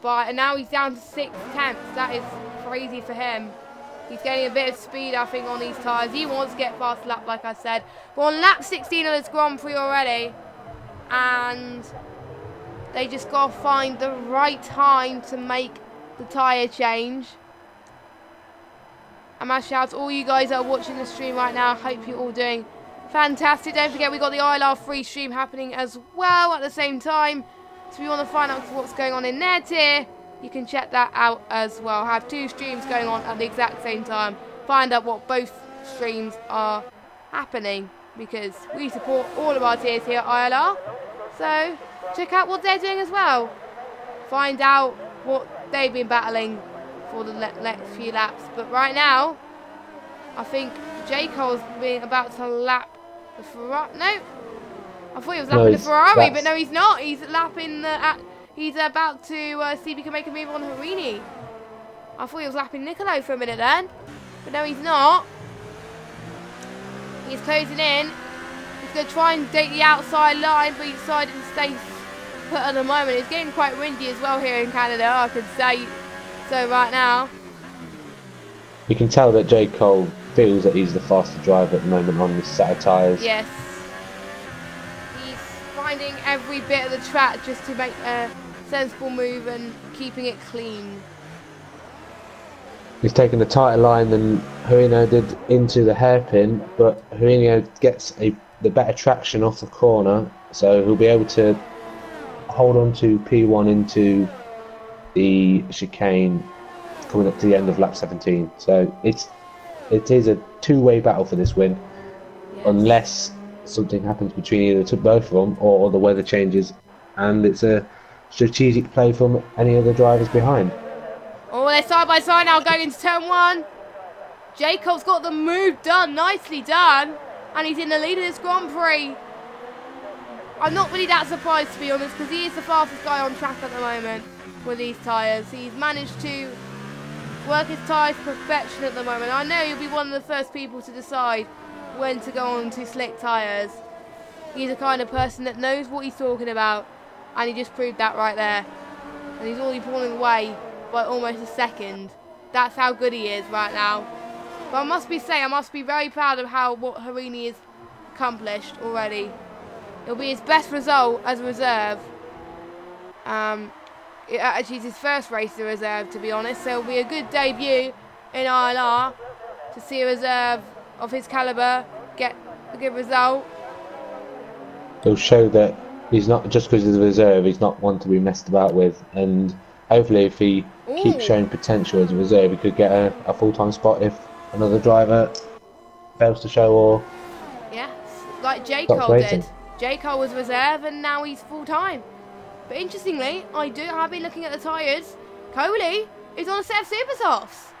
And now he's down to 6/10. That is crazy for him. He's getting a bit of speed, I think, on these tyres. He wants to get fast lap, like I said. We're on lap 16 of this Grand Prix already. And they just got to find the right time to make the tyre change. And my shout out to all you guys that are watching the stream right now. I hope you're all doing fantastic. Don't forget, we've got the ILR3 stream happening as well at the same time. So if you want to find out what's going on in their tier, you can check that out as well. I have 2 streams going on at the exact same time. Find out what both streams are happening, because we support all of our tiers here at ILR. So check out what they're doing as well. Find out what they've been battling for the next few laps. But right now, I think J. Cole's been about to lap the Ferrari. No, I thought he was lapping the Ferrari, but no, he's not. He's lapping the... He's about to see if he can make a move on Harini. I thought he was lapping Nicolo for a minute then. But no, he's not. He's closing in. He's going to try and date the outside line, but he decided to stay put at the moment. It's getting quite windy as well here in Canada, I could say so right now. You can tell that J. Cole feels that he's the faster driver at the moment on this set of tyres. Yes. He's finding every bit of the track just to make a sensible move and keeping it clean. He's taken a tighter line than Harino did into the hairpin, but Harino gets the better traction off the corner, so he'll be able to hold on to P1 into the chicane coming up to the end of lap 17. So it is a two-way battle for this win, yes, unless something happens between either both of them or the weather changes, and it's a strategic play from any of the drivers behind. Oh, they're side by side now going into turn 1. Jacob's got the move done, nicely done, and he's in the lead of this Grand Prix. I'm not really that surprised, to be honest, because he is the fastest guy on track at the moment with these tyres. He's managed to work his tyres to perfection at the moment. I know he'll be one of the first people to decide when to go on to slick tyres. He's the kind of person that knows what he's talking about, and he just proved that right there. And he's already pulling away by almost a second. That's how good he is right now. But I must be very proud of what Harini has accomplished already. It'll be his best result as a reserve. Actually, it's his first race as a reserve, to be honest. So it'll be a good debut in ILR to see a reserve of his calibre get a good result. It'll show that he's not, just because he's a reserve, he's not one to be messed about with. And hopefully, if he keeps showing potential as a reserve, he could get a full-time spot if another driver fails to show or... Yes, like J. Cole did. J. Cole was reserve and now he's full-time. But interestingly, I've been looking at the tyres. Coley is on a set of super softs.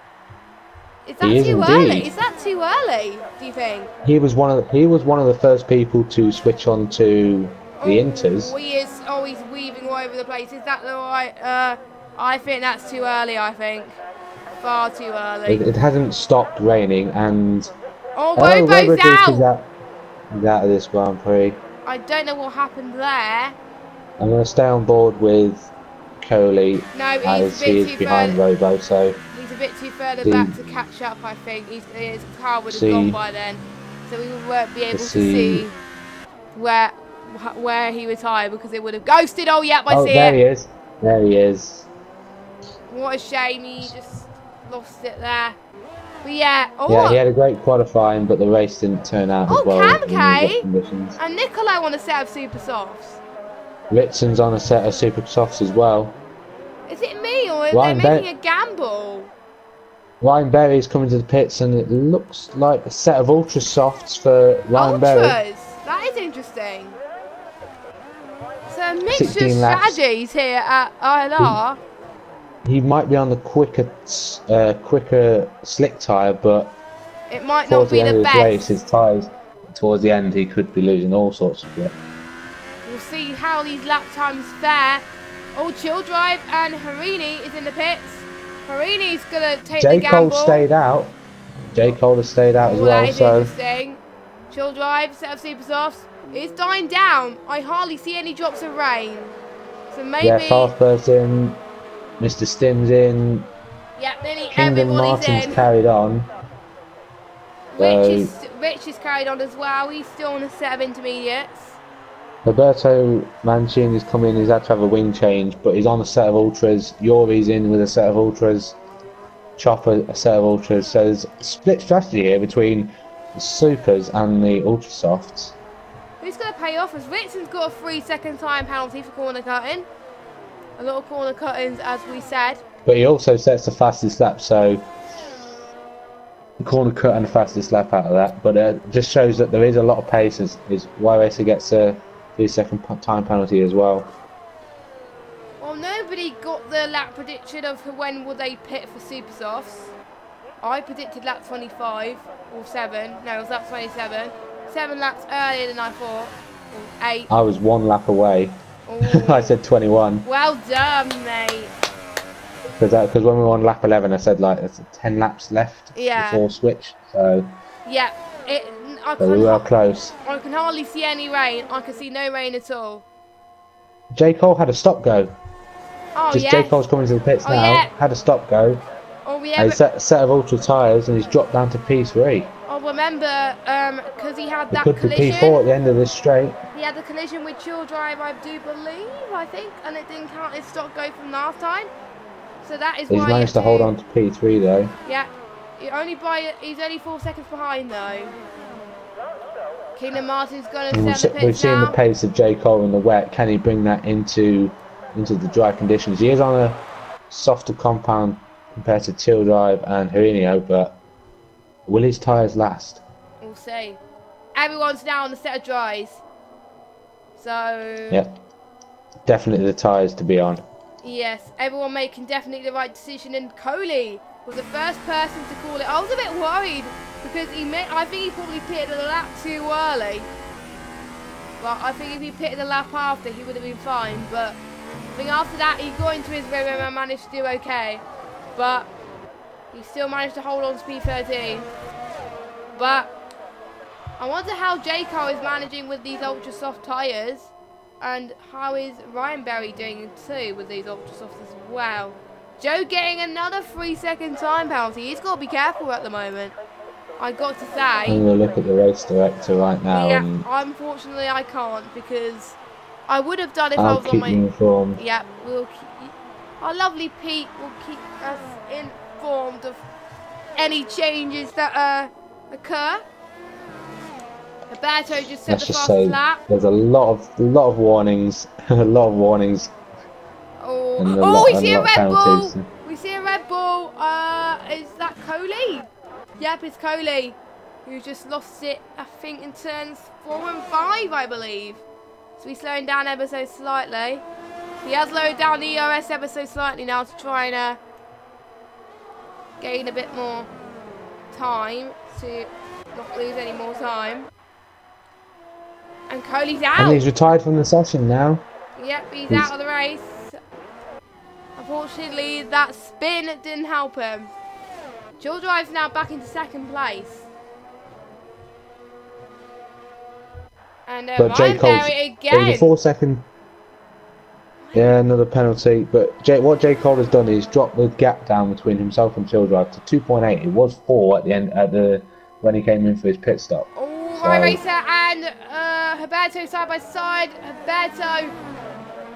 Is that too early? Is that too early, do you think? He was one of the first people to switch on to the Inters. He's weaving all over the place. Is that the right? I think that's too early, I think. Far too early. It hasn't stopped raining, and... Robo's out! He's out of this Grand Prix. I don't know what happened there. I'm going to stay on board with Coley, no, as he is behind Robo, so... He's a bit too further back to catch up, I think. His car would have gone by then. So we won't be able to see where he retired, because it would have ghosted. Oh, yep, I see there he is. There he is. What a shame, he just lost it there. But yeah, he had a great qualifying, but the race didn't turn out as well. And Nicolo on a set of super softs. Ritson's on a set of super softs as well. Is it me, or are they making a gamble? Ryan Berry's coming to the pits, and it looks like a set of ultra softs for Ryan Berry. That is interesting. So a mixture of strategies here at ILR. He might be on the quicker slick tyre, but It might not Towards be the end the of this race, best. his tyres, towards the end, he could be losing all sorts of grip. We'll see how these lap times fare. Oh, Chill Drive and Harini is in the pits. Harini's going to take the J. Cole gamble. stayed out. J. Cole has stayed out as well, That is so... interesting. Chill Drive, set of super softs. It's dying down. I hardly see any drops of rain. So maybe... Yeah, Fastbird's in. Mr. Stim's in. Yeah, nearly Kingdom everybody's Martin's in. carried on. Rich is carried on as well. He's still on a set of intermediates. Roberto Mancini's come in, he's had to have a wing change, but he's on a set of ultras. Yuri's in with a set of ultras. Chopper, a set of ultras. So there's a split strategy here between the supers and the ultra softs. Who's going to pay off? As Ritson's got a 3-second time penalty for corner cutting. A lot of corner cuttings, as we said. But he also sets the fastest lap, so the corner cut and the fastest lap out of that. But it just shows that there is a lot of pace as Y-Racer gets a 3-second time penalty as well. Well, nobody got the lap prediction of when will they pit for super softs. I predicted lap 25 or 7. No, it was lap 27. 7 laps earlier than I thought. Or 8. I was 1 lap away. I said 21. Well done, mate. Because when we were on lap 11, I said like there's 10 laps left before switch. So yeah, we were close. I can hardly see any rain. I can see no rain at all. J. Cole had a stop go. Oh Just yeah. J. Cole's coming to the pits now. Had a stop go. Oh yeah. And he's set a set of ultra tyres and he's dropped down to P3. I remember because he had that It could be P4 at the end of this straight. He had the collision with Chill Drive, I do believe, and it didn't count his stop go from last time. So that is why he's managed to hold on to P3 though. Yeah, he's only 4 seconds behind though. Kingdom Martin's going to set the pitch. We've seen the pace of J. Cole in the wet. Can he bring that into the dry conditions? He is on a softer compound compared to Chill Drive and Harinio, but will his tyres last? We'll see. Everyone's now on the set of dries. So... Yep. Definitely the tyres to be on. Yes, everyone making definitely the right decision, and Coley was the first person to call it. I was a bit worried because I think he probably pitted a lap too early. But I think if he pitted a lap after, he would have been fine. But I think after that, he got into his rhythm and managed to do okay. But he still managed to hold on to P13. But I wonder how J. Cole is managing with these ultra soft tyres. And how is Ryan Berry doing too with these ultra softs as well? Joe getting another 3-second time penalty. He's got to be careful at the moment, I got to say. I'm going to look at the race director right now. Yeah, and unfortunately I can't, because I would have done if I'll I was on my... keep you informed. Yeah, we'll keep... Our lovely Pete will keep us informed of any changes that occur. Roberto just set Let's the just fastest say lap. there's a lot of warnings, a lot of warnings. Oh, we see a Red Bull. We see a Red Bull. Is that Coley? Yep, it's Coley, who just lost it, I think, in turns 4 and 5, I believe. So he's slowing down ever so slightly. He has slowed down the ERS ever so slightly now to try and gain a bit more time to not lose any more time. And Coley's out. And he's retired from the session now. Yep, he's out of the race. Unfortunately, that spin didn't help him. Chill Drive's now back into 2nd place. And But J. Ryan Cole's Berry it again. was a 4-second. Yeah, another penalty. But what J. Cole has done is dropped the gap down between himself and Chill Drive to 2.8. It was 4 at the end when he came in for his pit stop. Oh, Ryan Racer and Roberto side by side. Roberto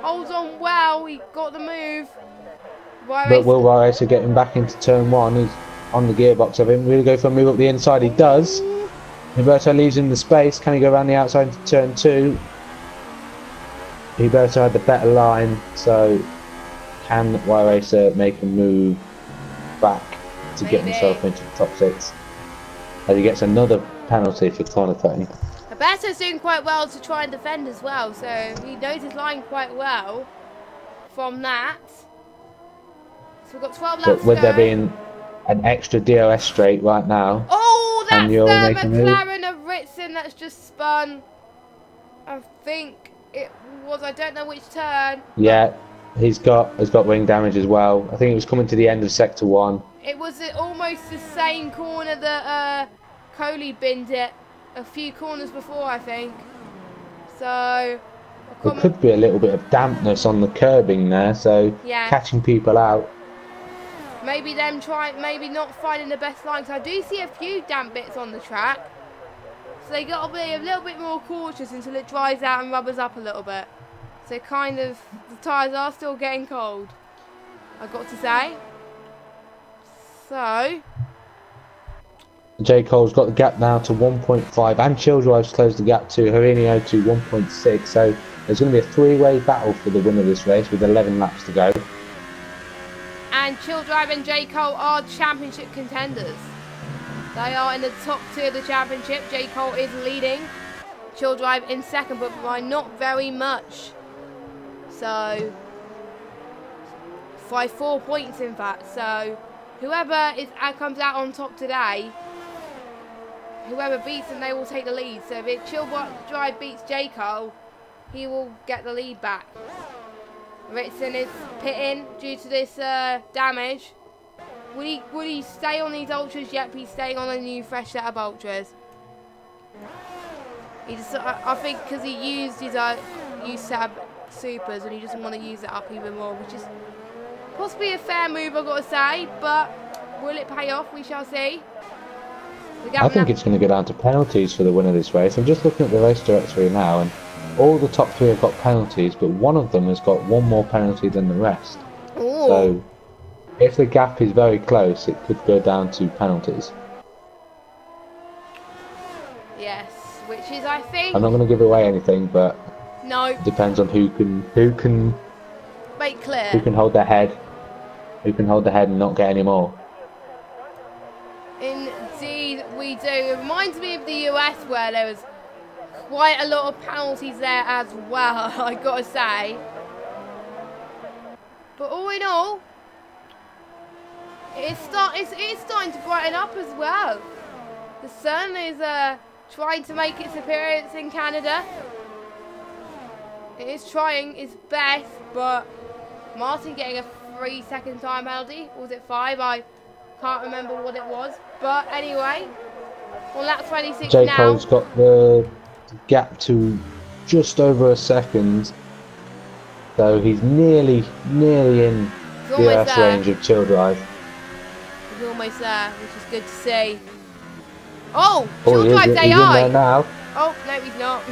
holds on well. He got the move. But will Racer get him back into turn 1? He's on the gearbox of him. Will he go for a move up the inside? He does. Roberto leaves him the space. Can he go around the outside into turn 2? Roberto had the better line, so can Y-Racer make a move back to get himself into the top 6? As he gets another penalty for corner cutting. Roberto's doing quite well to try and defend as well, so he knows his line quite well from that. So we've got 12 laps But with to there go. being an extra DRS straight right now. Oh, Daniel that's the making a move. McLaren of Ritson that's just spun. I think it was, I don't know which turn. Yeah, he's got wing damage as well. I think it was coming to the end of sector 1. It was almost the same corner that Coley binned it a few corners before, I think. So There could be a little bit of dampness on the curbing there, so yeah, catching people out. maybe maybe not finding the best line. Because I do see a few damp bits on the track. So they got to be a little bit more cautious until it dries out and rubbers up a little bit. So kind of, the tyres are still getting cold, I've got to say. So J. Cole's got the gap now to 1.5, and Childrive's closed the gap to Horinho to 1.6. So there's going to be a three-way battle for the win of this race with 11 laps to go. And Childrive and J. Cole are championship contenders. They are in the top 2 of the championship. J. Cole is leading. Childrive in second, but by not very much. So, by 4 points in fact. So, whoever comes out on top today, whoever beats them, they will take the lead. So if Childrive beats J. Cole, he will get the lead back. Ritson is pitting due to this damage. Would he stay on these ultras? Yep, he's staying on a new fresh set of ultras. He just, I think because he used his used set of supers and he doesn't want to use it up even more, which is possibly a fair move, I've got to say, but will it pay off? We shall see. I think it's going to go down to penalties for the win of this race. I'm just looking at the race directory now, and all the top 3 have got penalties, but one of them has got one more penalty than the rest. Ooh. So if the gap is very close, it could go down to penalties. Yes, which is, I think, I'm not going to give away anything, but no, it depends on who can make clear. Who can hold their head and not get any more. Indeed we do. It reminds me of the US where there was quite a lot of penalties there as well, I gotta say. But all in all, it's starting to brighten up as well. The sun is trying to make its appearance in Canada. It is trying its best, but Martin getting a 3-second time penalty. Or was it 5? I can't remember what it was. But anyway, on lap 26 J. now. Cole's got the gap to just over a second. So he's nearly in the Earth's range of Childrive. He's almost there, which is good to see. Oh, Childrive's AI. He's in there now. Oh, no, he's not.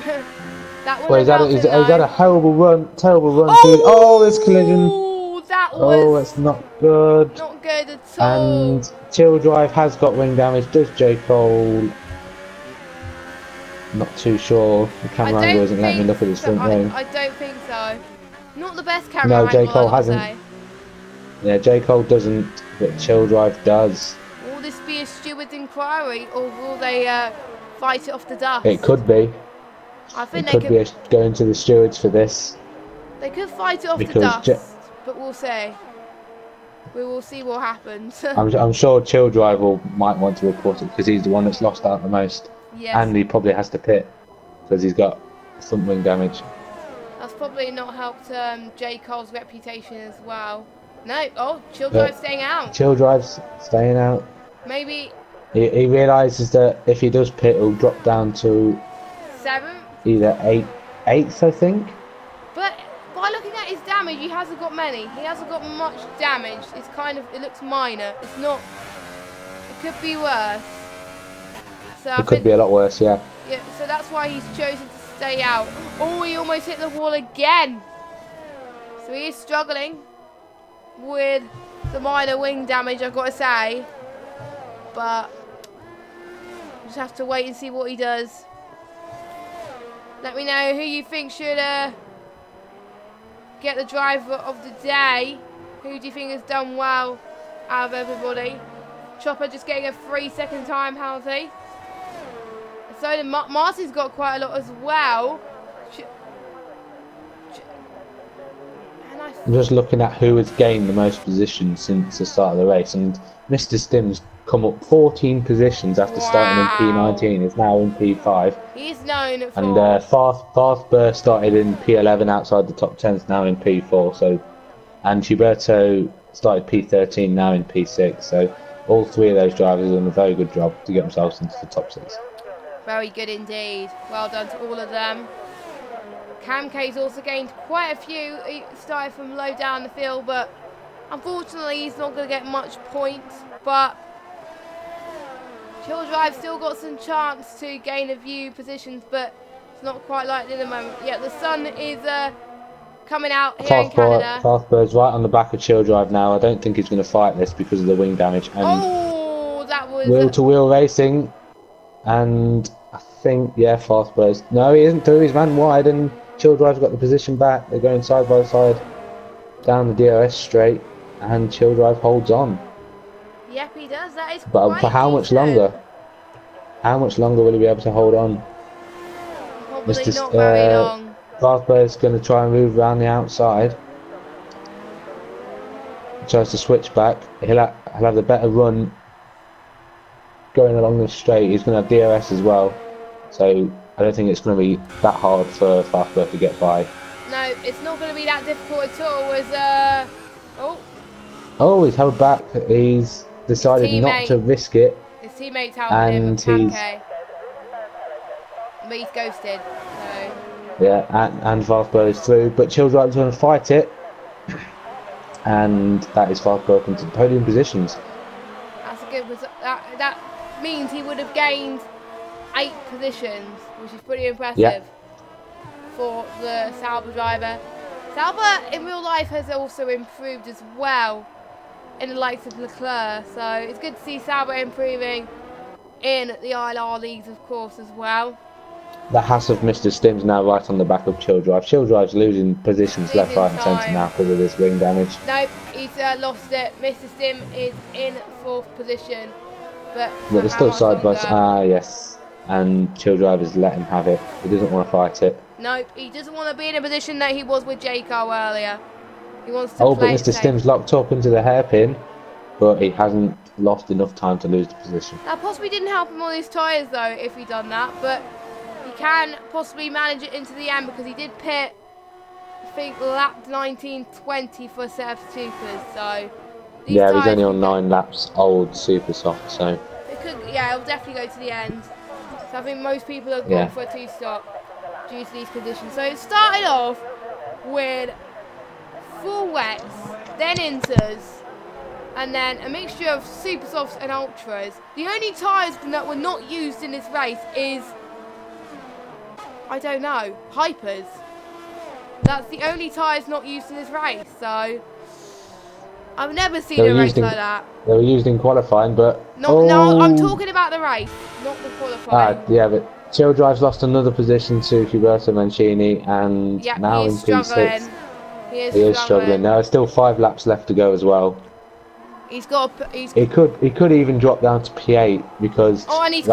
That one. Well, he's had a terrible run. Oh, this collision. That was. Oh, it's not good. Not good at all. And Childrive has got wing damage. Does J. Cole? Not too sure. The camera angle isn't letting me look at his front wing. I don't think so. Not the best camera No, angle. J. Cole hasn't. Yeah, J. Cole doesn't, but Childrive does. Will this be a steward's inquiry, or will they fight it off the dust? It could be. I think it could be going to the stewards for this. They could fight it off the dust, but we'll see. We will see what happens. I'm sure Childrive might want to report it because he's the one that's lost out the most. Yes. And he probably has to pit because he's got front wing damage. That's probably not helped J. Cole's reputation as well. No, oh, Childrive's staying out. Childrive's staying out. Maybe. He realises that if he does pit, he'll drop down to 7th. Either 8th, I think. But by looking at his damage, he hasn't got many. He hasn't got much damage. It's kind of, it looks minor. It's not. It could be worse. So it could be a lot worse, yeah. Yeah, so that's why he's chosen to stay out. Oh, he almost hit the wall again. So he is struggling with the minor wing damage, I've got to say. But just have to wait and see what he does. Let me know who you think should get the driver of the day. Who do you think has done well out of everybody? Chopper just getting a 3-second time penalty. So Martin's got quite a lot as well. And I'm just looking at who has gained the most positions since the start of the race, and Mr. Stim's come up 14 positions after starting in P19. Is now in P5. He's known for... And Fast Burr started in P11 outside the top 10, now in P4. So, and Huberto started P13, now in P6. So all three of those drivers have done a very good job to get themselves into the top 6. Very good indeed. Well done to all of them. Cam K's also gained quite a few. He started from low down the field, but unfortunately he's not going to get much points. But Chill Drive still got some chance to gain a few positions, but it's not quite likely at the moment. Yeah, the sun is coming out here in Canada. Fastbird's right on the back of Chill Drive now. I don't think he's going to fight this because of the wing damage. And that was wheel-to-wheel racing. And I think, yeah, Fastbird's... No, he isn't through. He's man wide, and Chill Drive's got the position back. They're going side by side down the DRS straight, and Chill Drive holds on. Yep, he does. That is But for how much longer? How much longer will he be able to hold on? Probably not very long. Fastbird's going to try and move around the outside. Tries to switch back. He'll have the better run going along the straight. He's going to have DRS as well. So I don't think it's going to be that hard for Fastbird to get by. No, it's not going to be that difficult at all. Oh, he's held back. He's decided not to risk it. His teammates helped him. But he's ghosted. So. Yeah, and Fastbird is through, but Chill Drive's going to fight it. And that is Fastbird into the podium positions. That's a good result. That means he would have gained 8 positions, which is pretty impressive for the Sauber driver. Sauber in real life has also improved as well in the likes of Leclerc, so it's good to see Sauber improving in the ILR leagues, of course, as well. The Haas of Mr. Stim's now right on the back of Chill Drive. Chill Drive's losing positions left, right and centre now because of this wing damage. Nope, he's lost it. Mr. Stim is in 4th position. But they're still side by side. Yes. And Chill Drive has let him have it. He doesn't want to fight it. Nope, he doesn't want to be in a position that he was with J-Car earlier. He wants to but Mr. Stim's locked up into the hairpin, but he hasn't lost enough time to lose the position. That possibly didn't help him on his tyres though, if he'd done that, but he can possibly manage it into the end because he did pit, I think, lap 19-20 for a set of supers, so... Yeah, he's only on 9 laps old super soft, so... it'll definitely go to the end. So I think most people have gone for a 2-stop due to these conditions. So it started off with full wets, then inters, and then a mixture of super softs and ultras. The only tyres that were not used in this race is, I don't know, hypers. That's the only tyres not used in this race, so I've never seen a race like that. They were used in qualifying, but... No, I'm talking about the race, not the qualifying. Yeah, but Chill Drive's lost another position to Huberto Mancini, and now in P6. He is struggling. There are still 5 laps left to go as well. He could even drop down to P8 because that race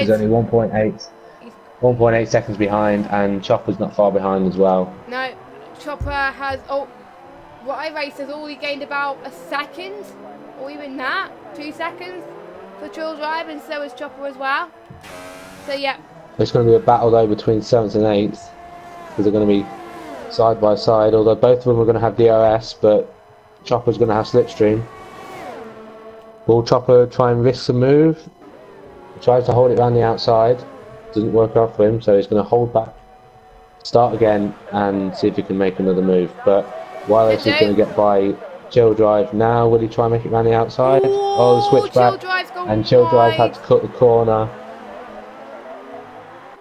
is only 1.8 seconds behind, and Chopper's not far behind as well. No, Chopper has... what I raced has already gained about a second, or even that, 2 seconds for Chill Drive, and so is Chopper as well. So yeah. It's going to be a battle though between 7th and 8th, because they're going to be side by side, although both of them are going to have DRS, but Chopper's going to have slipstream. Will Chopper try and risk the move? He tries to hold it around the outside, doesn't work out for him, so he's going to hold back, start again, and see if he can make another move. But Wallace is going to get by Chill Drive now. Will he try and make it around the outside? The switch back, and Chill Drive had to cut the corner,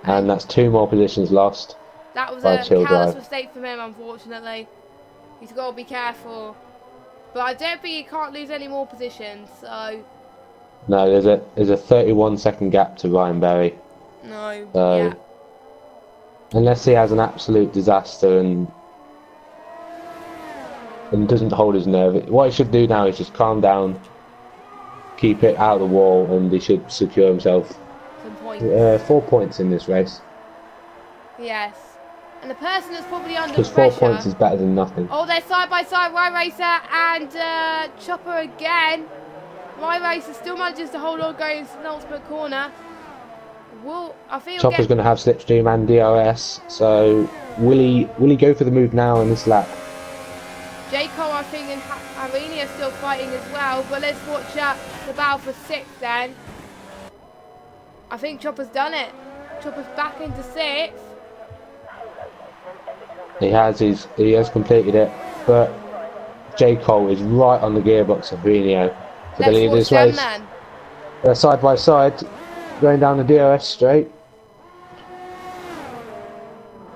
and that's 2 more positions lost. That was a careless mistake from him, unfortunately. He's got to be careful. But I don't think he can't lose any more positions, so... No, there's a 31-second gap to Ryan Berry. No, so, unless he has an absolute disaster and doesn't hold his nerve. What he should do now is just calm down, keep it out of the wall, and he should secure himself some points. 4 points in this race. Yes. And the person that's probably under pressure... Because 4 points is better than nothing. Oh, they're side by side, Ryan Racer and Chopper again. My racer still manages to hold on going into the penultimate corner. I think Chopper's going to have slipstream and DRS, so will he go for the move now in this lap? J. Cole, I think, and Irene are still fighting as well, but let's watch the battle for 6th then. I think Chopper's done it. Chopper's back into 6th. He has completed it, but J. Cole is right on the gearbox of Renio for the lead of this race. They're side by side, going down the DRS straight.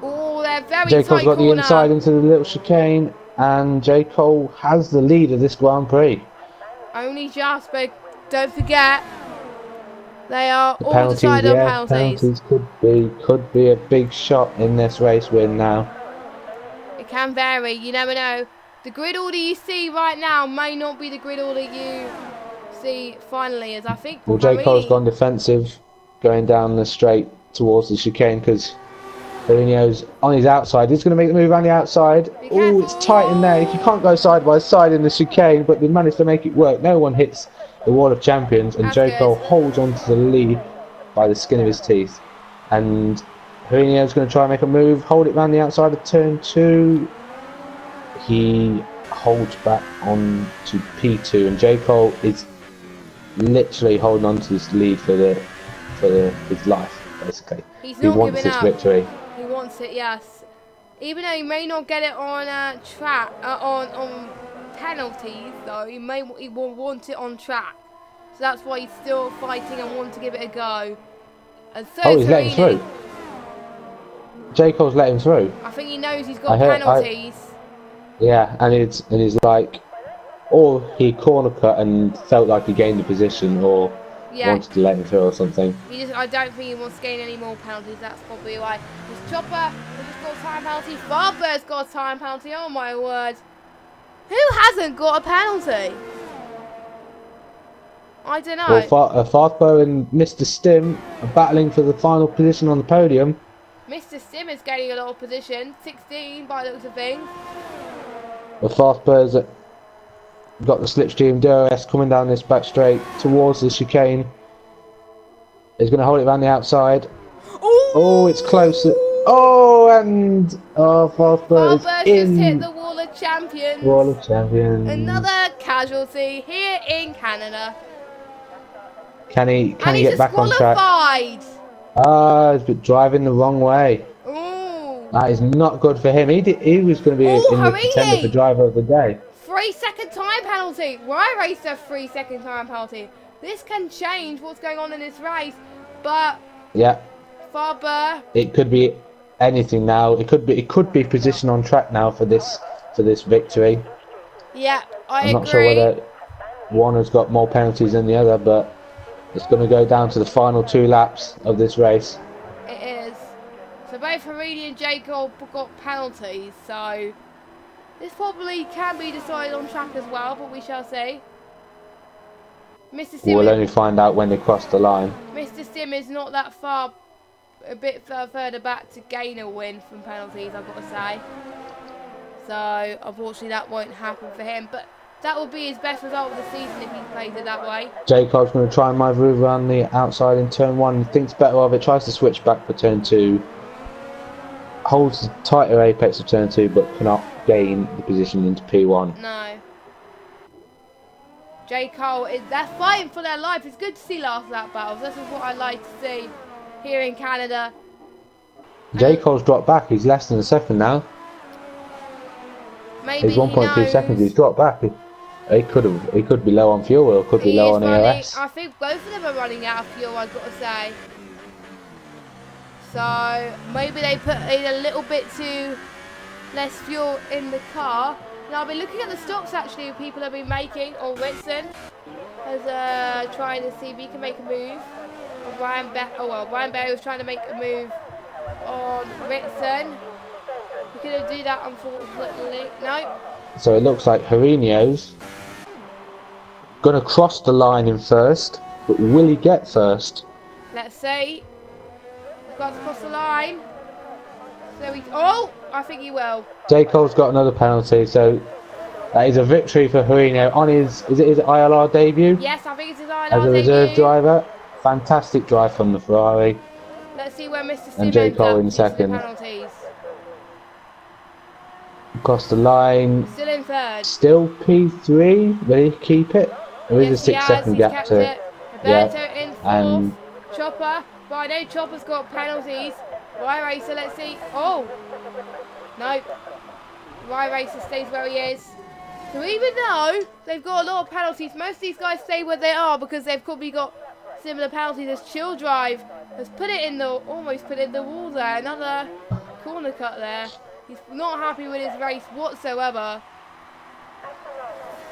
Oh, they're very J. Cole's got corner. the inside into the little chicane, and J. Cole has the lead of this Grand Prix. Only just, but don't forget, they are all decided on penalties. Could be a big shot in this race win now. It can vary, you never know. The grid order you see right now may not be the grid order you see finally, as I think. Well, J. Cole's gone defensive, going down the straight towards the chicane because Mourinho's on his outside. He's going to make the move around the outside. Oh, it's tight in there. You can't go side by side in the chicane, but they managed to make it work. No one hits the wall of champions, and J. Cole holds on to the lead by the skin of his teeth. And Mourinho's going to try and make a move, hold it around the outside of turn 2. He holds back on to P2, and J. Cole is literally holding on to this lead for his life, basically. He wants this victory. He wants it, yes. Even though he may not get it on track, on penalties, though, he will want it on track. So that's why he's still fighting and wants to give it a go. And so he's letting through. J. Cole's letting through. I think he knows he's got penalties. Yeah, and he's like, or he corner cut and felt like he gained the position, or wanted to let him through or something. I don't think he wants to gain any more penalties. That's probably why. This Chopper has just got a time penalty. Farber's got a time penalty. Oh my word! Who hasn't got a penalty? I don't know. Well, Farber and Mr. Stim are battling for the final position on the podium. Mr. Stim is gaining a lot of position. 16 by the looks of things. The Farber's got the slipstream DRS coming down this back straight towards the chicane. He's going to hold it around the outside. Ooh. Oh, it's close. Farber is just hit the wall of champions. Wall of champions. Another casualty here in Canada. Can he get back on track? He's been driving the wrong way. Ooh. That is not good for him. He was going to be in the contender for driver of the day. 3-second time penalty. Why race a 3-second time penalty? This can change what's going on in this race, but yeah, Farber. It could be anything now. It could be position on track now for this victory. Yeah, I agree. I'm not sure whether one has got more penalties than the other, but it's going to go down to the final 2 laps of this race. It is. So both Harini and Jacob got penalties, so this probably can be decided on track as well, but we shall see. Mr. Sim, we'll only find out when they cross the line. Mr. Sim is not that far, a bit further back to gain a win from penalties, I've got to say. So unfortunately that won't happen for him, but that will be his best result of the season if he plays it that way. Jacob's going to try and move around the outside in turn 1. Thinks better of it. Tries to switch back for turn 2. Holds the tighter apex of turn 2, but cannot gain the position into P1. No. J. Cole, they're fighting for their life. It's good to see last lap battles. This is what I like to see here in Canada. J. Cole's dropped back. He's less than a second now. Maybe he's 1.2 seconds. He's dropped back. He could be low on fuel, or could be low on ERS. I think both of them are running out of fuel, I've got to say. So maybe they put in a little bit too less fuel in the car. Now I've been looking at the stops actually people have been making. Or Whitson has trying to see if he can make a move. Brian Berry was trying to make a move on Whitson. He couldn't do that unfortunately. No. So it looks like Harinho's going to cross the line in first, but will he get first? Let's see. He's got to cross the line. So I think he will. J. Cole's got another penalty, so That is a victory for Hurino on his ILR debut Yes, I think it's his ILR as a reserve debut. driver. Fantastic drive from the Ferrari. Let's see where Mr. Sim And J. ends Cole up in due to the second. penalties. Across the line. Still in third. Still P3. Will he keep it? There is a 6-second gap kept to it. Roberto in fourth. And Chopper. But I know Chopper's got penalties. Rye Racer, let's see. Oh! No. Rye Racer stays where he is. So even though they've got a lot of penalties, most of these guys stay where they are because they've probably got similar penalties as Chill Drive has put it in the, almost put it in the wall there. Another corner cut there. He's not happy with his race whatsoever.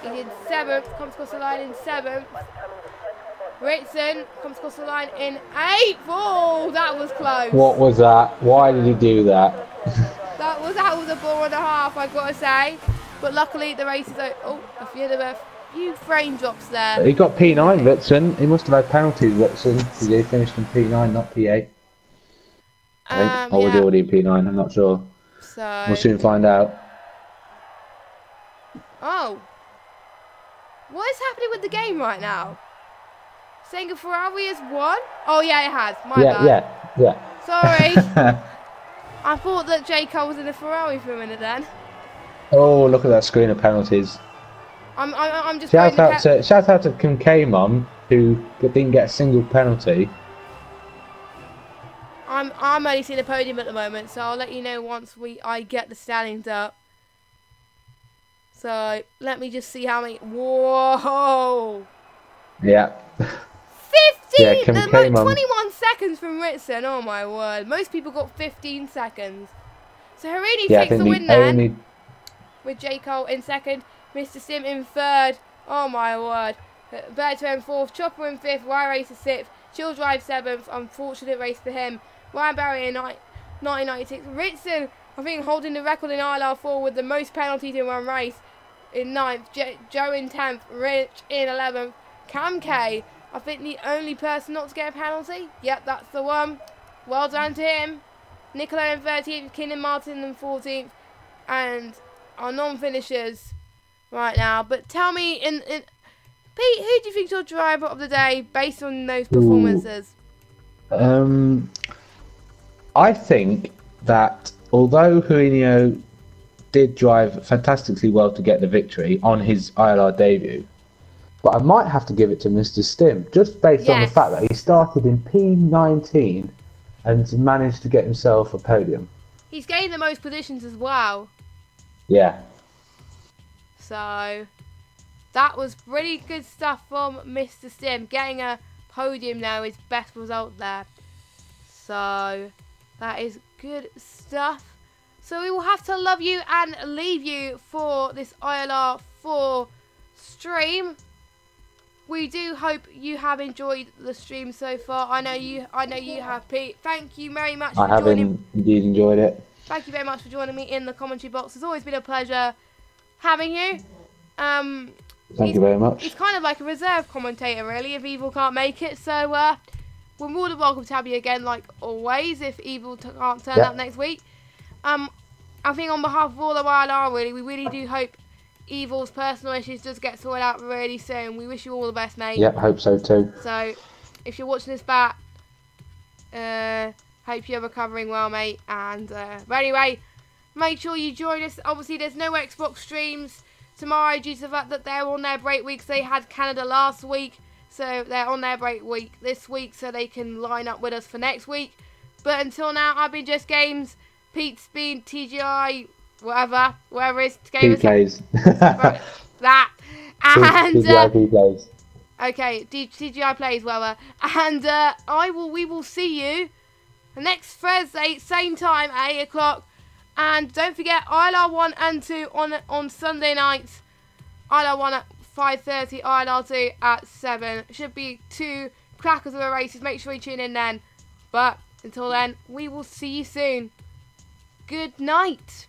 He's in 7th, comes across the line in 7th. Ritson comes across the line in 8th. Oh, that was close. What was that? Why did he do that? that was a ball and a half, I've got to say. But luckily the race is over. Oh, a few frame drops there. He got P9, Ritson. He must have had penalties, Ritson, because he finished in P9, not P8. I think. Or was he already in P9? I'm not sure. So We'll soon find out. Oh. What is happening with the game right now? Saying a Ferrari has won? Oh yeah, it has. My bad. Yeah. Sorry. I thought that J. Cole was in a Ferrari for a minute then. Oh, look at that screen of penalties. I'm just shout out to Kim K Mum, who didn't get a single penalty. I'm only seeing the podium at the moment, so I'll let you know once I get the standings up. So let me just see how many. Whoa! Yeah. 15. Yeah, 21 seconds from Ritson. Oh my word! Most people got 15 seconds. So Harini takes the win then. With J. Cole in second, Mr. Sim in third. Oh my word! Berto in fourth, Chopper in fifth, Rye Racer sixth, Chill Drive seventh. Unfortunate race for him. Ryan Barry in 1996. Ritson, I think, holding the record in ILR4 with the most penalties in one race in 9th. Joe in 10th. Rich in 11th. Cam K, I think the only person not to get a penalty. Yep, that's the one. Well done to him. Nicola in 13th. Keenan Martin in 14th. And our non-finishers right now. But tell me, Pete, who do you think's your driver of the day based on those performances? I think that although Hurino did drive fantastically well to get the victory on his ILR debut, but I might have to give it to Mr. Stim, just based on the fact that he started in P19 and managed to get himself a podium. He's gained the most positions as well. Yeah. So that was really good stuff from Mr. Stim. Getting a podium now, his best result there. So that is good stuff. So we will have to love you and leave you for this ILR4 stream. We do hope you have enjoyed the stream so far. I know you have, Pete. Thank you very much for joining. I have indeed enjoyed it. Thank you very much for joining me in the commentary box. It's always been a pleasure having you. Thank you very much. He's kind of like a reserve commentator, really, if Evil can't make it. So we're more than welcome to have you again, like always, if Evil can't turn up next week. I think on behalf of all of ILR, really, we really do hope Evil's personal issues just get sorted out really soon. We wish you all the best, mate. Yep, hope so too. So, if you're watching this back, hope you're recovering well, mate. And but anyway, make sure you join us. Obviously, there's no Xbox streams tomorrow due to the fact that they're on their break weeks. They had Canada last week, so they're on their break week this week, so they can line up with us for next week. But until now, I've been Just Games. Pete's been TGI, whatever it is. Pete plays. Right, that. And TGI plays. Okay, TGI plays, whatever. And we will see you next Thursday, same time, 8 o'clock. And don't forget, ILR1 and 2 on Sunday nights. ILR1 at 5:30, ILR2 at 7. Should be 2 crackers of the races. Make sure you tune in then. But until then, we will see you soon. Good night.